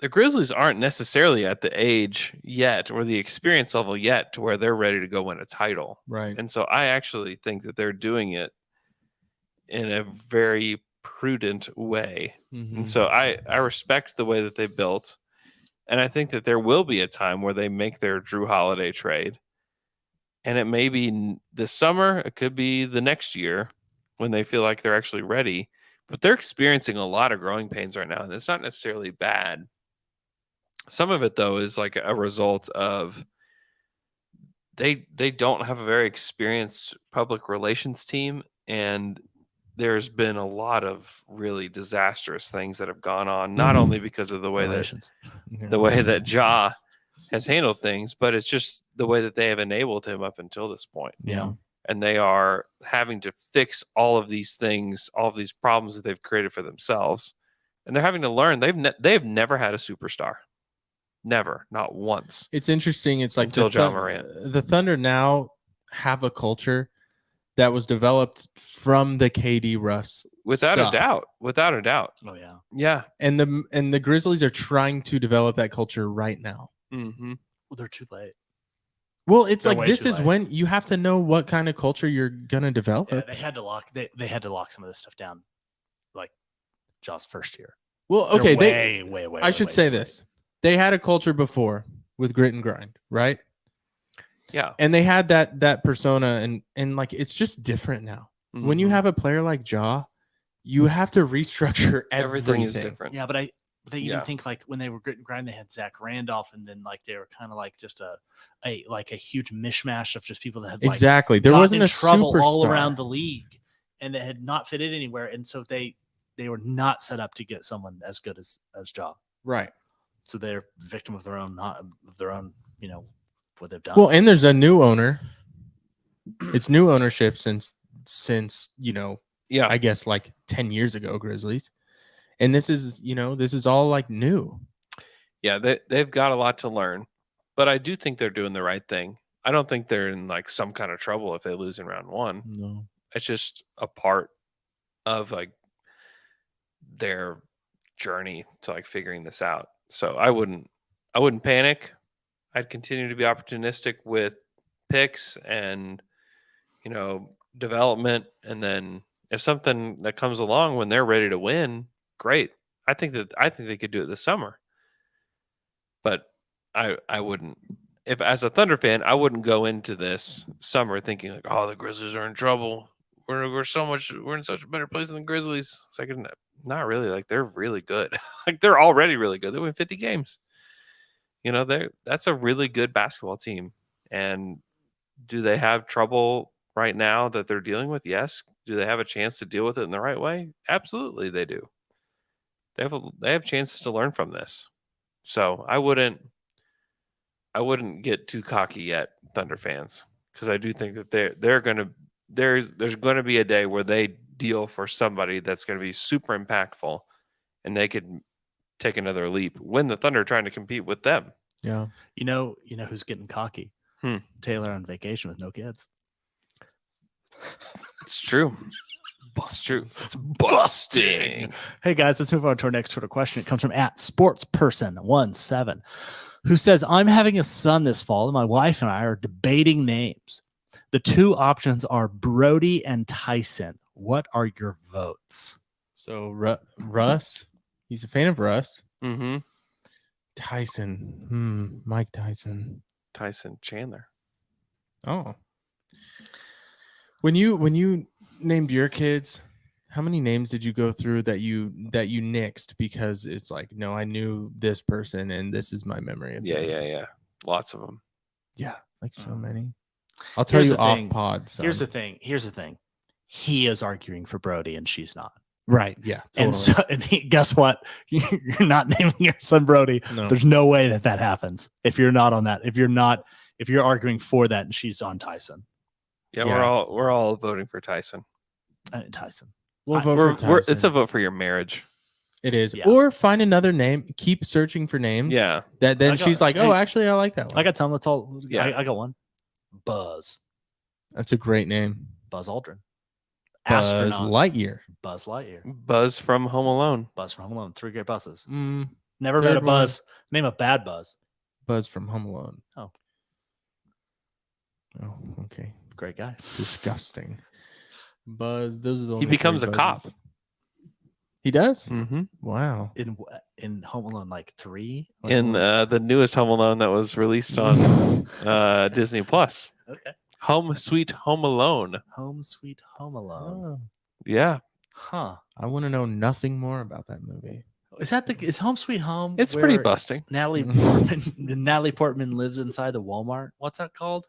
Grizzlies aren't necessarily at the age yet or the experience level yet to where they're ready to go win a title. Right. And so I actually think that they're doing it in a very prudent way. Mm-hmm. And so I respect the way that they built. And I think that there will be a time where they make their Drew Holiday trade. And it may be this summer. It could be the next year when they feel like they're actually ready. But they're experiencing a lot of growing pains right now. And it's not necessarily bad. Some of it, though, is like a result of they don't have a very experienced public relations team. And there's been a lot of really disastrous things that have gone on, not only because of the way that Ja has handled things, but it's just the way that they have enabled him up until this point. Yeah. And they are having to fix all of these things, all of these problems that they've created for themselves. And they're having to learn. They've never had a superstar. Never. Not once. It's interesting. It's like until John Morant. The Thunder now have a culture that was developed from the KD Russ Without stuff. a doubt. Without a doubt. Oh, yeah. Yeah. And the Grizzlies are trying to develop that culture right now. Mm-hmm. Well, they're too late. Well, it's They're like way this too is late. when you have to know what kind of culture you're gonna develop. Yeah, they had to lock some of this stuff down, like Ja's first year. Well, They're okay, way. I should say this: they had a culture before with grit and grind, right? Yeah. And they had that persona, and like it's just different now. Mm-hmm. When you have a player like Ja, you have to restructure Everything is different. Yeah, but they even Yeah. think like when they were grit and grind, they had Zach Randolph, and then like they were kind of like just a huge mishmash of just people that had like, exactly. There gotten wasn't in a trouble superstar all around the league, and that had not fitted anywhere, and so they were not set up to get someone as good as Ja. right? So they're victim of their own, what they've done. Well, and there's a new owner. It's new ownership since Yeah. I guess like 10 years ago, Grizzlies. And this is all like new. Yeah, they've got a lot to learn, but I do think they're doing the right thing. I don't think they're in like some kind of trouble if they lose in round one. No. It's just a part of like their journey to like figuring this out. So I wouldn't panic. I'd continue to be opportunistic with picks and development, and then if something that comes along when they're ready to win, great. I think they could do it this summer. But I wouldn't, if as a Thunder fan, I wouldn't go into this summer thinking like, oh, the Grizzlies are in trouble. We're in such a better place than the Grizzlies. It's like, not really. Like, they're really good. Like, they're already really good. They win 50 games. That's a really good basketball team. And do they have trouble right now that they're dealing with? Yes. Do they have a chance to deal with it in the right way? Absolutely, they do. They have chances to learn from this. So I wouldn't I wouldn't get too cocky yet, Thunder fans, because I do think that they're gonna there's going to be a day where they deal for somebody that's going to be super impactful, and they could take another leap when the Thunder are trying to compete with them. Yeah. You know who's getting cocky? Taylor on vacation with no kids. It's true. It's true. It's busting. Hey guys, let's move on to our next Twitter question. It comes from @sportsperson17, who says, I'm having a son this fall, and my wife and I are debating names. The two options are Brody and Tyson. What are your votes? So Russ, he's a fan of Russ. Mm-hmm. Tyson, Mike Tyson. Tyson Chandler. Oh, when you named your kids, how many names did you go through that you nixed because it's like, no, I knew this person and this is my memory of them? Yeah. Lots of them. Yeah, like so many. I'll tell you off pod. Son. Here's the thing. He is arguing for Brody and she's not. Right. Yeah. Totally. And guess what? You're not naming your son Brody. No. There's no way that happens. If you're not on that, if you're arguing for that and she's on Tyson. Yeah. We're all voting for Tyson. Tyson. We'll vote for Tyson. It's a vote for your marriage. It is. Yeah. Or find another name. Keep searching for names. Yeah. That then she's like, oh, actually, I like that one. I got some. Let's all. Yeah. I got one. Buzz. That's a great name. Buzz Aldrin. Buzz Astronaut. Lightyear. Buzz Lightyear. Buzz from Home Alone. Buzz from Home Alone. 3 great buzzes. Never Never met a Buzz. Name a bad Buzz. Buzz from Home Alone. Oh, okay. Great guy. Disgusting. Buzz. Those are the. He becomes a cop. He does. Mm-hmm. Wow. In Home Alone, like 3. In the newest Home Alone that was released on Disney Plus. Okay. Home Sweet Home Alone. Home Sweet Home Alone. Oh, Yeah. Huh. I want to know nothing more about that movie. Is Home Sweet Home? It's pretty where busting. Natalie Portman lives inside the Walmart. What's that called?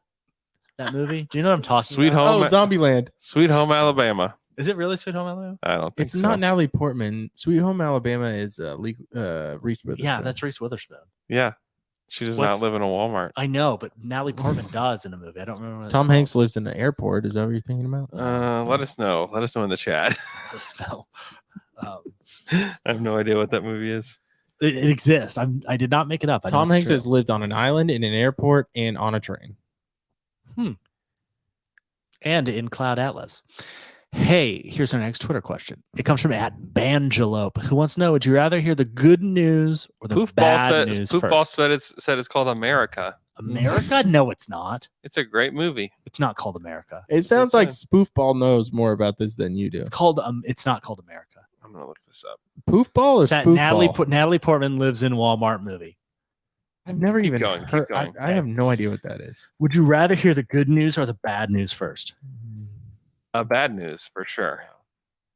That movie? Do you know what I'm talking Sweet about? Home. Zombieland. Sweet Home Alabama. Is it really Sweet Home Alabama? I don't think It's so. not Natalie Portman. Sweet Home Alabama is Reese Witherspoon. Yeah, that's Reese Witherspoon. Yeah. She does not live in a Walmart. I know, but Natalie Portman does in a movie. I don't remember. What Tom Hanks lives in an airport. Is that what you're thinking about? Let us know. Let us know in the chat. No. I have no idea what that movie is. It exists. I did not make it up. Tom Hanks has lived on an island, in an airport, and on a train. And in Cloud Atlas. Hey, here's our next Twitter question. It comes from @Bangelope, who wants to know: would you rather hear the good news or the bad news Poofball first? said it's called America. America? No, it's not. It's a great movie. It's not called America. It sounds like Spoofball knows more about this than you do. It's called. It's not called America. I'm gonna look this up. Poofball or That Spoofball? Natalie Portman lives in Walmart movie. I've never even going, keep heard. going. I have no idea what that is. Would you rather hear the good news or the bad news first? Bad news for sure.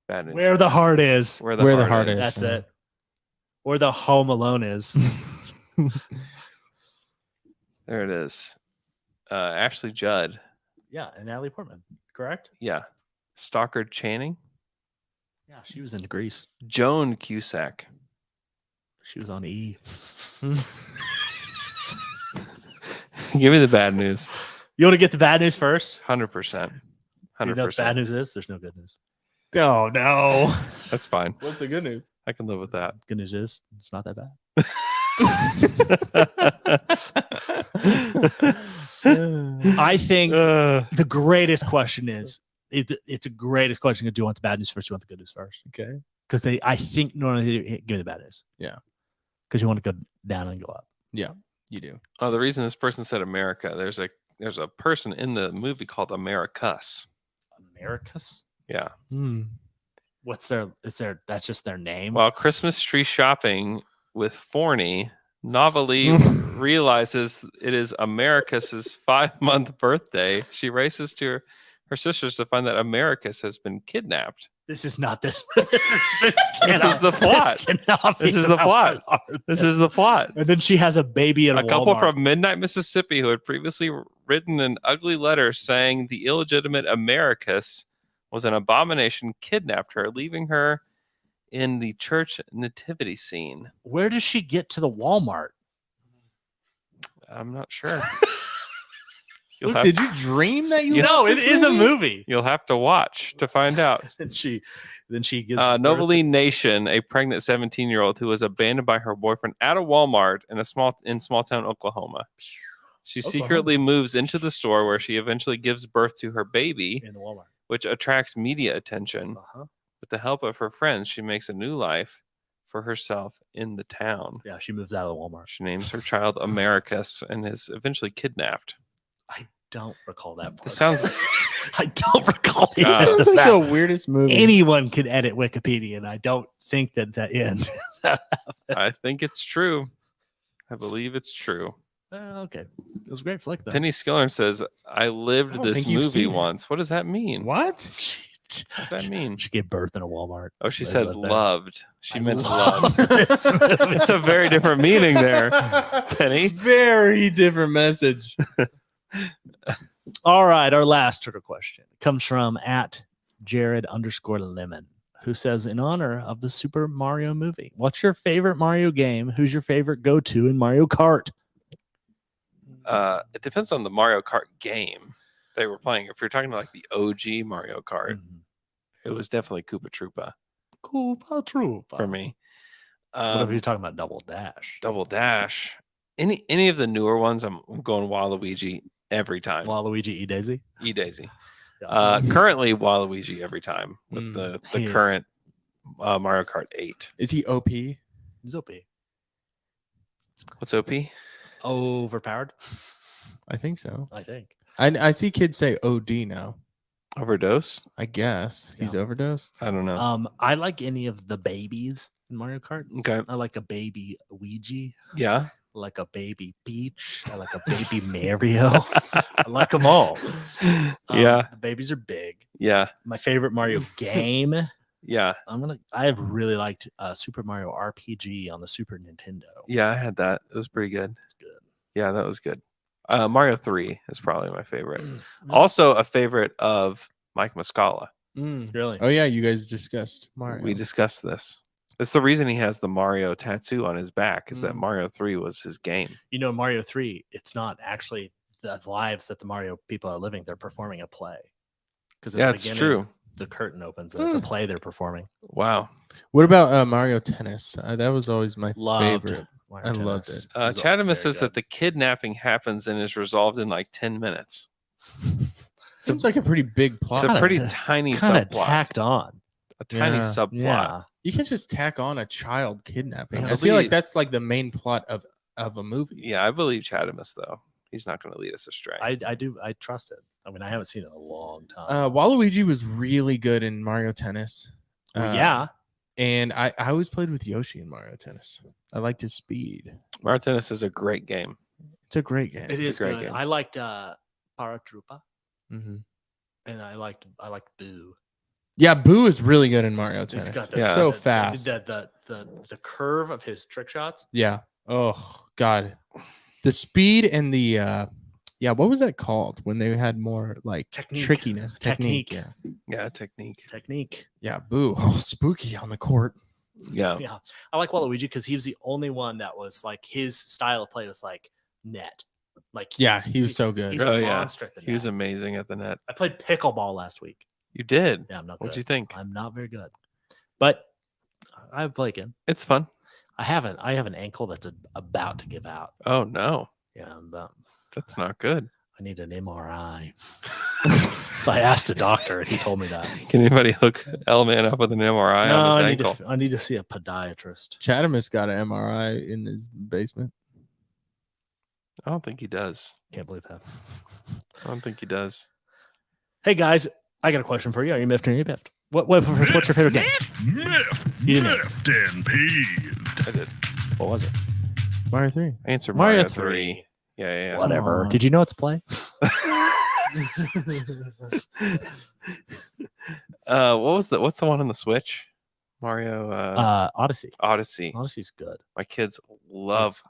Bad news. Where the heart is. Where the heart is. That's it. Or the Home Alone is. There it is. Ashley Judd. Yeah, and Natalie Portman. Correct? Yeah. Stockard Channing. Yeah, she was in Grease. Joan Cusack. She was on E. Give me the bad news. You want to get the bad news first? 100%. You know what the bad news is? There's no good news. Oh no, that's fine. What's the good news? I can live with that. Good news is it's not that bad. I think the greatest question is it's a greatest question. Do you want the bad news first? Do you want the good news first? Okay. Because I think normally give me the bad news. Yeah. Because you want to go down and go up. Yeah, you do. Oh, the reason this person said America, there's a person in the movie called Americus. Americus? Yeah. What's that's just their name? While Christmas tree shopping with Forney, Novelli realizes it is Americus's 5-month birthday. She races to her sisters to find that Americus has been kidnapped. This is not this. This is the plot. This is the plot. This is the plot. And then she has a baby at a couple from Midnight, Mississippi, who had previously written an ugly letter saying the illegitimate Americus was an abomination, kidnapped her, leaving her in the church nativity scene. Where does she get to the Walmart? I'm not sure. Luke, did you dream that you? No, watched it this is a movie? movie. You'll have to watch to find out. then she gives Novalee Nation, a pregnant 17-year-old who was abandoned by her boyfriend at a Walmart in small town Oklahoma. She secretly moves into the store where she eventually gives birth to her baby in the Walmart, which attracts media attention. With the help of her friends, she makes a new life for herself in the town. Yeah, she moves out of the Walmart. She names her child Americus and is eventually kidnapped. I don't recall that part. This sounds. I don't recall the God. end of Sounds like that. the weirdest movie. Anyone could edit Wikipedia, and I don't think that end. I think it's true. I believe it's true. Okay, it was a great flick though. Penny Skiller says, "I lived don't this think you've movie seen it. once." What does that mean? What? What does that mean? She gave birth in a Walmart. Oh, she They said lived there. loved. She I meant loved loved. this movie. It's a very different meaning there, Penny. Very different message. All right, our last Twitter question comes from @Jared_Lemon, who says, in honor of the Super Mario movie, what's your favorite Mario game? Who's your favorite go-to in Mario Kart? It depends on the Mario Kart game they were playing. If you're talking like the OG Mario Kart, it was definitely Koopa Troopa Koopa Troopa for me. What if you're talking about Double Dash? Double Dash. Any of the newer ones, I'm going Waluigi every time. Waluigi E-Daisy? E-Daisy. Yeah. Currently Waluigi every time with the He is. current Mario Kart 8. Is he OP? He's OP. What's OP? Overpowered, I think so. I think. I see kids say OD now. Overdose? I guess he's overdosed. I don't know. I like any of the babies in Mario Kart. Okay. I like a baby Luigi. Yeah. I like a baby Peach. I like a baby Mario. I like them all. Yeah. The babies are big. Yeah. My favorite Mario game. Yeah. I have really liked Super Mario RPG on the Super Nintendo. Yeah, I had that. It was pretty good. It's good. Yeah, that was good. Mario 3 is probably my favorite. Also a favorite of Mike Muscala. Really? Oh yeah, you guys discussed Mario. We discussed this. It's the reason he has the Mario tattoo on his back is that Mario 3 was his game. You know, Mario 3, it's not actually the lives that the Mario people are living. They're performing a play. Because Yeah, it's true. The curtain opens and it's a play they're performing. Wow. What about Mario Tennis? That was always my Loved favorite. it. Mario I loved Tennis. it. Chadamus says that the kidnapping happens and is resolved in like 10 minutes. Seems like a pretty big plot. It's a pretty tiny Kind of subplot. tacked on. A tiny Yeah. subplot. Yeah. You can just tack on a child kidnapping. Yeah, I feel like believe- that's like the main plot of a movie. Yeah, I believe Chadamus though. He's not going to lead us astray. I do. I trust it. I mean, I haven't seen it in a long time. Waluigi was really good in Mario Tennis. Well, yeah. And I always played with Yoshi in Mario Tennis. I liked his speed. Mario Tennis is a great game. It's a great game. It is great good. game. I liked Paratroopa, Mm-hmm. and I liked Boo. Yeah, Boo is really good in Mario He's Tennis. got So fast. The curve of his trick shots. Yeah. Oh God, the speed and the what was that called when they had more like Technique. trickiness? Technique. Yeah. Yeah, technique. Yeah. Boo. Oh, spooky on the court. Yeah. Yeah, I like Waluigi because he was the only one that was like his style of play was like net. Like Yeah, he was so good. He's Oh, a yeah. monster at the He was net. amazing at the net. I played pickleball last week. You did. Yeah, I'm not. What'd good. you think? I'm not very good, but I play again. It's fun. I have an ankle that's about to give out. Oh no, Yeah, but that's not good. I need an MRI. So I asked a doctor, and he told me that. Can anybody hook L-Man up with an MRI No, on his I need, ankle? I need to see a podiatrist. Chadamus got an MRI in his basement. I don't think he does. Can't believe that. I don't think he does. Hey guys, I got a question for you. Are you miffed or are you biffed? What's your favorite game? Miffed, You didn't answer. miffed, and peeved. I did. What was it? Mario 3. I answered Mario Mario 3. 3. Yeah. Whatever. Aw. Did you know it's play? What's the one on the Switch? Mario Odyssey. Odyssey. Odyssey's good. My kids love.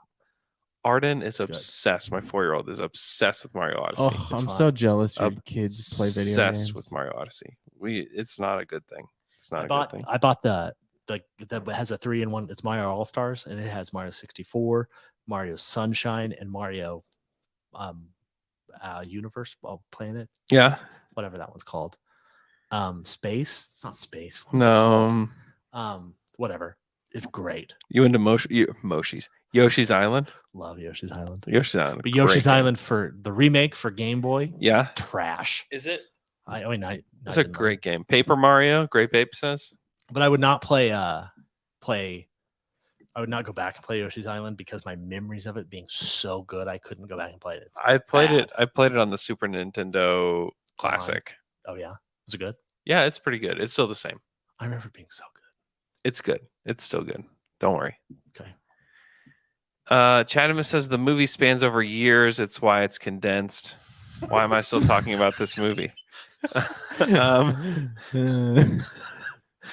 Arden is good. obsessed. My 4-year-old is obsessed with Mario Odyssey. Oh, I'm fine. so jealous your kids play video games. Obsessed with Mario Odyssey. It's not a good thing. It's not a good thing. I bought the that has a 3-in-1. It's Mario All Stars, and it has Mario 64, Mario Sunshine, and Mario universe, planet, Yeah. whatever that one's called. Space. It's not space. What's it called? Whatever. It's great. You into Yoshi's Island? Love Yoshi's Island. Yoshi's Island. But Yoshi's great game. Island for the remake for Game Boy, Yeah. trash. Is it? I mean, It's a great game. Paper Mario, Great Babe says. But I would not play. I would not go back and play Yoshi's Island because my memories of it being so good, I couldn't go back and play it. It's I played bad. it. I played it on the Super Nintendo Classic. Oh yeah, was it good? Yeah, it's pretty good. It's still the same. I remember it being so good. It's good. It's still good. Don't worry. Okay. Chadamus says the movie spans over years. It's why it's condensed. Why am I still talking about this movie?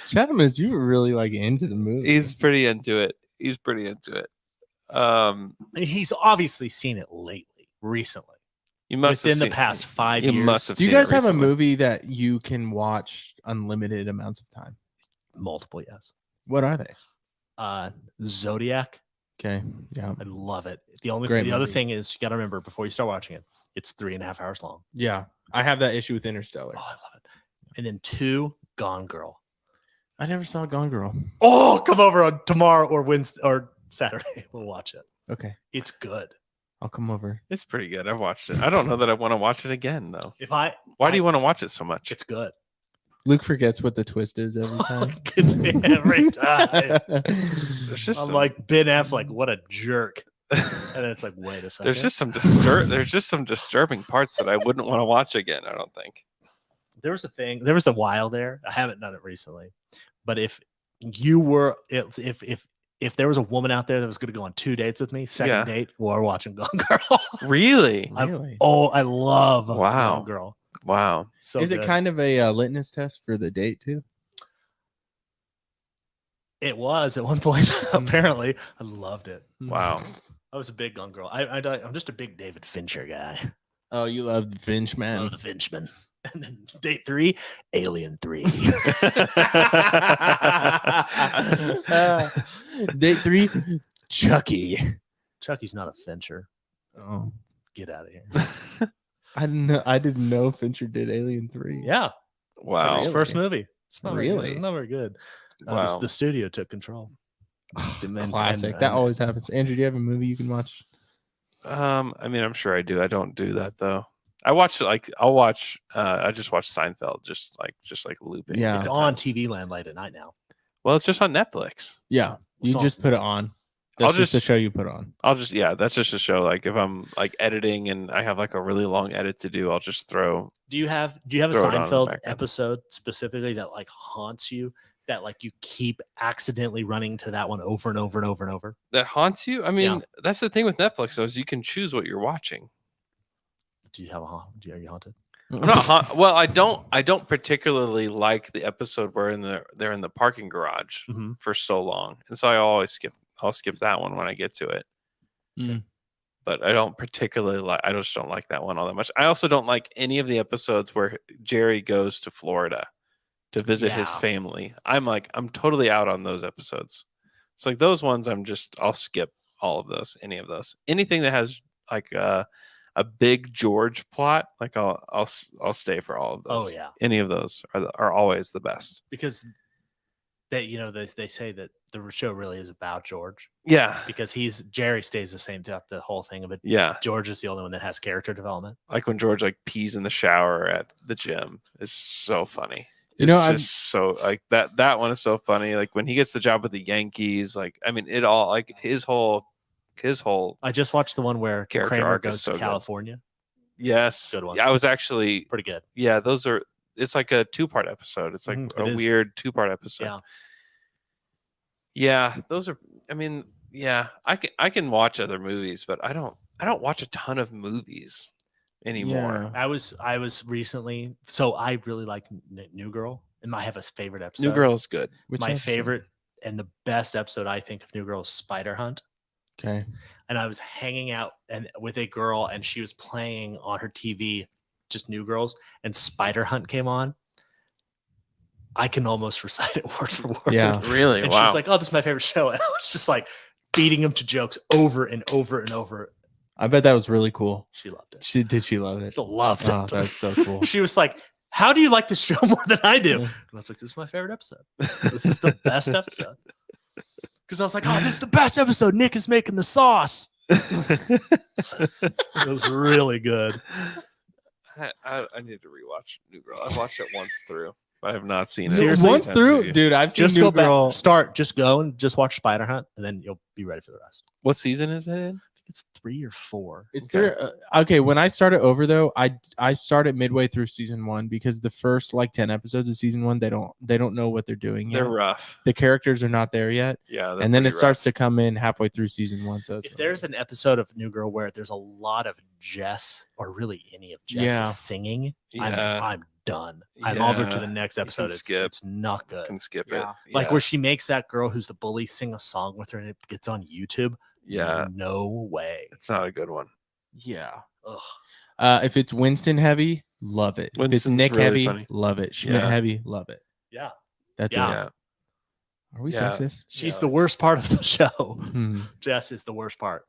Chatham, is you were really like into the movie. He's pretty into it. He's obviously seen it recently. You must within have the seen, past 5 you years. must have Do you seen it guys have a recently. movie that you can watch unlimited amounts of time? Multiple, yes. What are they? Zodiac. Okay, yeah, I love it. The Great other movie. thing is you got to remember before you start watching it, it's 3.5 hours long. yeah. I have that issue with Interstellar. Oh, I love it. And then 2, Gone Girl. I never saw Gone Girl. Oh, come over on tomorrow or Wednesday or Saturday. We'll watch it. Okay, It's good. I'll come over. It's pretty good. I've watched it. I don't know that I want to watch it again though. Why do you want to watch it so much? It's good. Luke forgets what the twist is every time. It's every time. There's just I'm some, like Ben Affleck, what a jerk. And then it's like, wait a second. there's just some disturbing parts that I wouldn't want to watch again. I don't think. There was a while there. I haven't done it recently, but if you were if there was a woman out there that was going to go on 2 dates with me, second date, we're watching Gone Girl. Really? Really? I love Wow. Gone Girl. Wow. So Is it good. kind of a litmus test for the date too? It was at one point. Apparently, I loved it. Wow. I was a big Gone Girl. I'm just a big David Fincher guy. Oh, you love Finch, I man. love the Finchman. And then date 3, Alien 3. Date 3, Chucky. Chucky's not a Fincher. Oh, Get out of here. I didn't know Fincher did Alien 3. Yeah. Wow. It's his first movie. It's not very good. Really? It's not very good. Wow. The studio took control. Classic. That always happens. Andrew, do you have a movie you can watch? I mean, I'm sure I do. I don't do that though. I watch I just watch Seinfeld, just like looping. Yeah. It's on TV Land late at night now. Well, it's just on Netflix. Yeah, you It's just put it on. That's just the show you put on. That's just a show. Like if I'm like editing and I have like a really long edit to do, I'll just throw. Do you have a Throw it on in the Seinfeld background. episode specifically that like haunts you? That like you keep accidentally running to that one over and over and over and over? That haunts you? I mean, Yeah. that's the thing with Netflix though, is you can choose what you're watching. Do you have are you haunted? I'm not well, I don't particularly like the episode where they're in the parking garage Mhm. for so long. And so I'll skip that one when I get to it. Mm. But I don't particularly I just don't like that one all that much. I also don't like any of the episodes where Jerry goes to Florida to visit his Yeah. family. I'm totally out on those episodes. It's like those ones I'll skip all of those, any of those. Anything that has like a big George plot, like I'll stay for all of those. Oh yeah, Any of those are always the best. because they say that the show really is about George Yeah. because Jerry stays the same throughout the whole thing of it. Yeah. George is the only one that has character development. Like when George like pees in the shower at the gym. It's so funny. You know, It's just so like that one is so funny. Like when he gets the job with the Yankees, like I mean it all like his whole I just watched the one where Character Kramer arc is goes so to good. California. yes. Good one. Yeah, I was actually Pretty good. yeah, it's like a 2-part episode. It's like Mhm, a it is. weird 2-part episode. Yeah. Yeah, those are I mean, yeah, I can watch other movies, but I don't watch a ton of movies anymore. Yeah. I was recently, so I really like New Girl, and I have a favorite episode. New Girl is good. Which My episode? favorite and the best episode I think of New Girl is Spider Hunt. Okay. And I was hanging out with a girl, and she was playing on her TV just New Girls, and Spider Hunt came on. I can almost recite it word for word. Yeah. Really? And Wow. she's like, "Oh, this is my favorite show," and I was just like beating him to jokes over and over and over. I bet that was really cool. She loved it. She love it? She loved it. Oh, that's so cool. She was like, how do you like this show more than I do? And I was like, this is my favorite episode. This is the best episode. Because I was like, oh, this is the best episode. Nick is making the sauce. It was really good. I need to rewatch New Girl. I watched it once through. I have not seen it. Seriously? Once through, dude. I've seen Just New go Girl. back, start, just go and just watch Spider Hunt, and then you'll be ready for the rest. What season is it in? I think it's 3 or 4. It's there. Okay, when I started over though, I started midway through season 1 because the first like 10 episodes of season 1 they don't know what they're doing yet. They're rough. The characters are not there yet. Yeah, and then it starts to come in halfway through season 1. So If there's an episode of New Girl where there's a lot of Jess or really any of Jess singing, I'm done. I'm over to the next episode. It's not good. Can skip Yeah. it. Like where she makes that girl who's the bully sing a song with her and it gets on YouTube. Yeah. No way. It's not a good one. Yeah. Ugh. If it's Winston heavy, love it. If it's Winston's Nick really heavy, funny. love it. Schmidt Yeah. heavy, love it. Yeah. That's it. Yeah. Are we Yeah. sexist? She's the worst part of the show. Hmm. Jess is the worst part.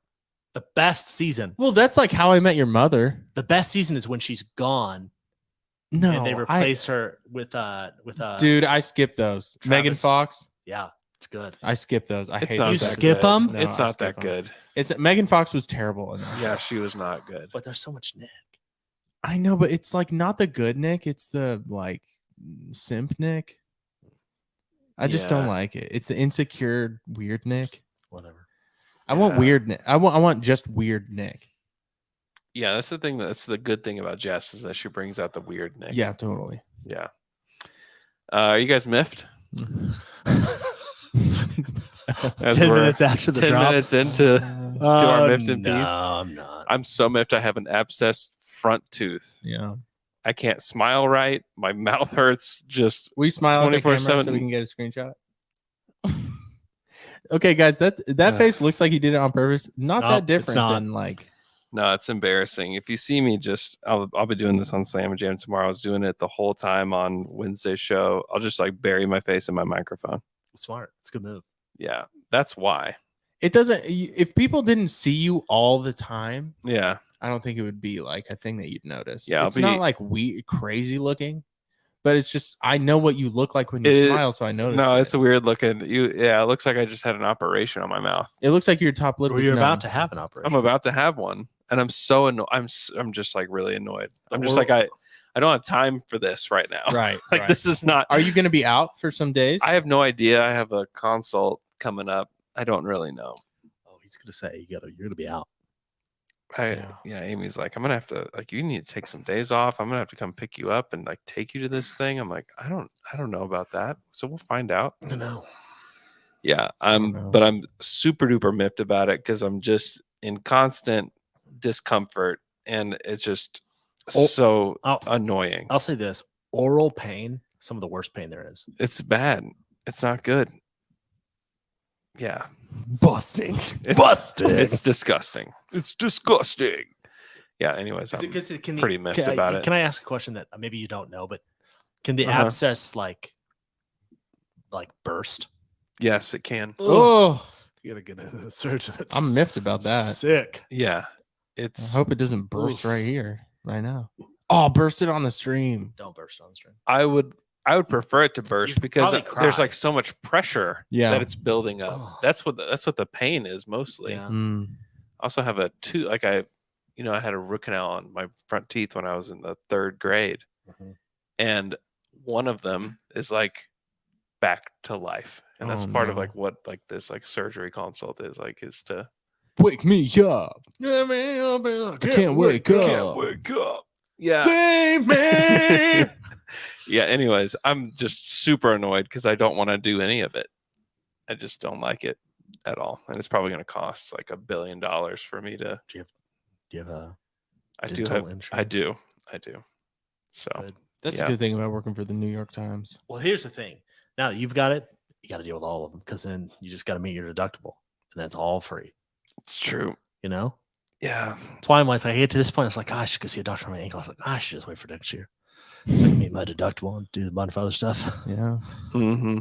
The best season. Well, that's like How I Met Your Mother. The best season is when she's gone No, and they replace her with dude, I skip those. Megan Travis. Fox. Yeah, it's good. I skip those. I It's hate not those. You that skip good. 'em? No, It's I not skip that 'em. good. It's Megan Fox was terrible in that. Yeah, she was not good. But there's so much Nick. I know, but it's like not the good Nick. It's the like simp Nick. I just don't Yeah. like it. It's the insecure weird Nick. Whatever. I want Yeah. weird Nick. I want just weird Nick. Yeah, that's the thing. That's the good thing about Jess is that she brings out the weird Nick. Yeah, totally. Yeah. Are you guys miffed? 10 minutes after the 10 drop. minutes into our miffed and no, peeved. I'm not. I'm so miffed. I have an abscessed front tooth. Yeah. I can't smile right. My mouth hurts. Just We smile at the camera 24/7. so we can get a screenshot. Okay, guys, that face looks like he did it on purpose. Not No, that it's different not. than like. no, it's embarrassing. If you see me, just I'll be doing this on Slam and Jam tomorrow. I was doing it the whole time on Wednesday's show. I'll just like bury my face in my microphone. Smart. It's a good move. Yeah, that's why. It doesn't. If people didn't see you all the time, Yeah, I don't think it would be like a thing that you'd notice. Yeah, I'll it's not be- like crazy looking, but it's just I know what you look like when you It- smile, so I notice. no, it. it's a weird looking. Yeah, it looks like I just had an operation on my mouth. It looks like your top lip. Or is you're numb. about to have an operation. I'm about to have one, and I'm so annoyed. I'm just like really annoyed. I'm just Or- like I don't have time for this right now. Right. Like right. this is not. Are you going to be out for some days? I have no idea. I have a consult coming up. I don't really know. Oh, he's gonna say you're gonna be out. Yeah, Amy's like, I'm gonna have to like you need to take some days off. I'm gonna have to come pick you up and like take you to this thing. I'm like, I don't know about that. So we'll find out. I know. Yeah, know. but I'm super duper miffed about it because I'm just in constant discomfort and it's just so annoying. I'll say this: oral pain, some of the worst pain there is. It's bad. It's not good. Yeah. Busting. It's, It's disgusting. It's disgusting. Yeah. Anyways, I'm Can pretty miffed about it. Can I ask a question that maybe you don't know, but can the Uh-huh. abscess like burst? Yes, it can. Oh, You gotta get into the surgeon. I'm miffed about that. Sick. Yeah. I It's. hope it doesn't burst Oof. right here, right now. Oh, burst it on the stream. Don't burst on the stream. I would prefer it to burst You'd because probably there's cry. like so much pressure Yeah. that it's building up. Oh. That's what the pain is mostly. Yeah. Mm. I also have a tooth like I had a root canal on my front teeth when I was in the 3rd grade. Mhm. And one of them is like back to life. And that's Oh, part of no. like what like this like surgery consult is to Wake me up. yeah, man, I can't wake up. Can't wake up. Yeah. Save me. Yeah, anyways, I'm just super annoyed because I don't want to do any of it. I just don't like it at all. And it's probably going to cost like $1 billion for me to. Do you have a I do dental have. I insurance? do. So Good. That's Yeah. a good thing about working for the New York Times. Well, here's the thing. Now that you've got it, you got to deal with all of them because then you just got to meet your deductible, and that's all free. it's true. You know, Yeah. that's why I'm like, I get to this point, it's like, I should go see a doctor for my ankle. I was like, I should just wait for next year so I can meet my deductible and do a bunch of other stuff. Yeah. Mm-hmm.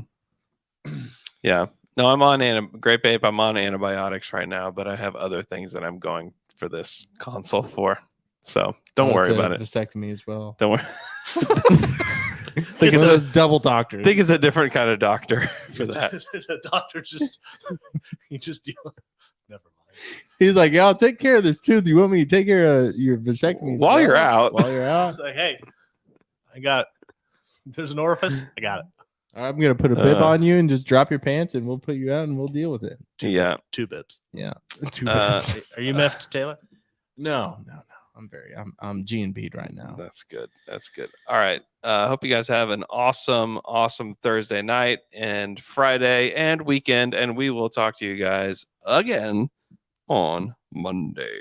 Yeah. No, I'm on Grape Ape. I'm on antibiotics right now, but I have other things that I'm going for this console for. So don't worry about it. Vasectomy as well. Don't worry. Think of those double doctors. Think it's a different kind of doctor for that. The doctor just never mind. He's like, "Yeah, I'll take care of this tooth. You want me to take care of your vasectomy While you're out. While you're out, It's like, hey, there's an orifice. I got it. I'm gonna put a bib on you and just drop your pants, and we'll put you out, and we'll deal with it." Yeah, 2 bibs. Yeah, 2 Are you miffed, Taylor? No. I'm G and B'd right now. That's good. All right. Hope you guys have an awesome Thursday night and Friday and weekend, and we will talk to you guys again on Monday.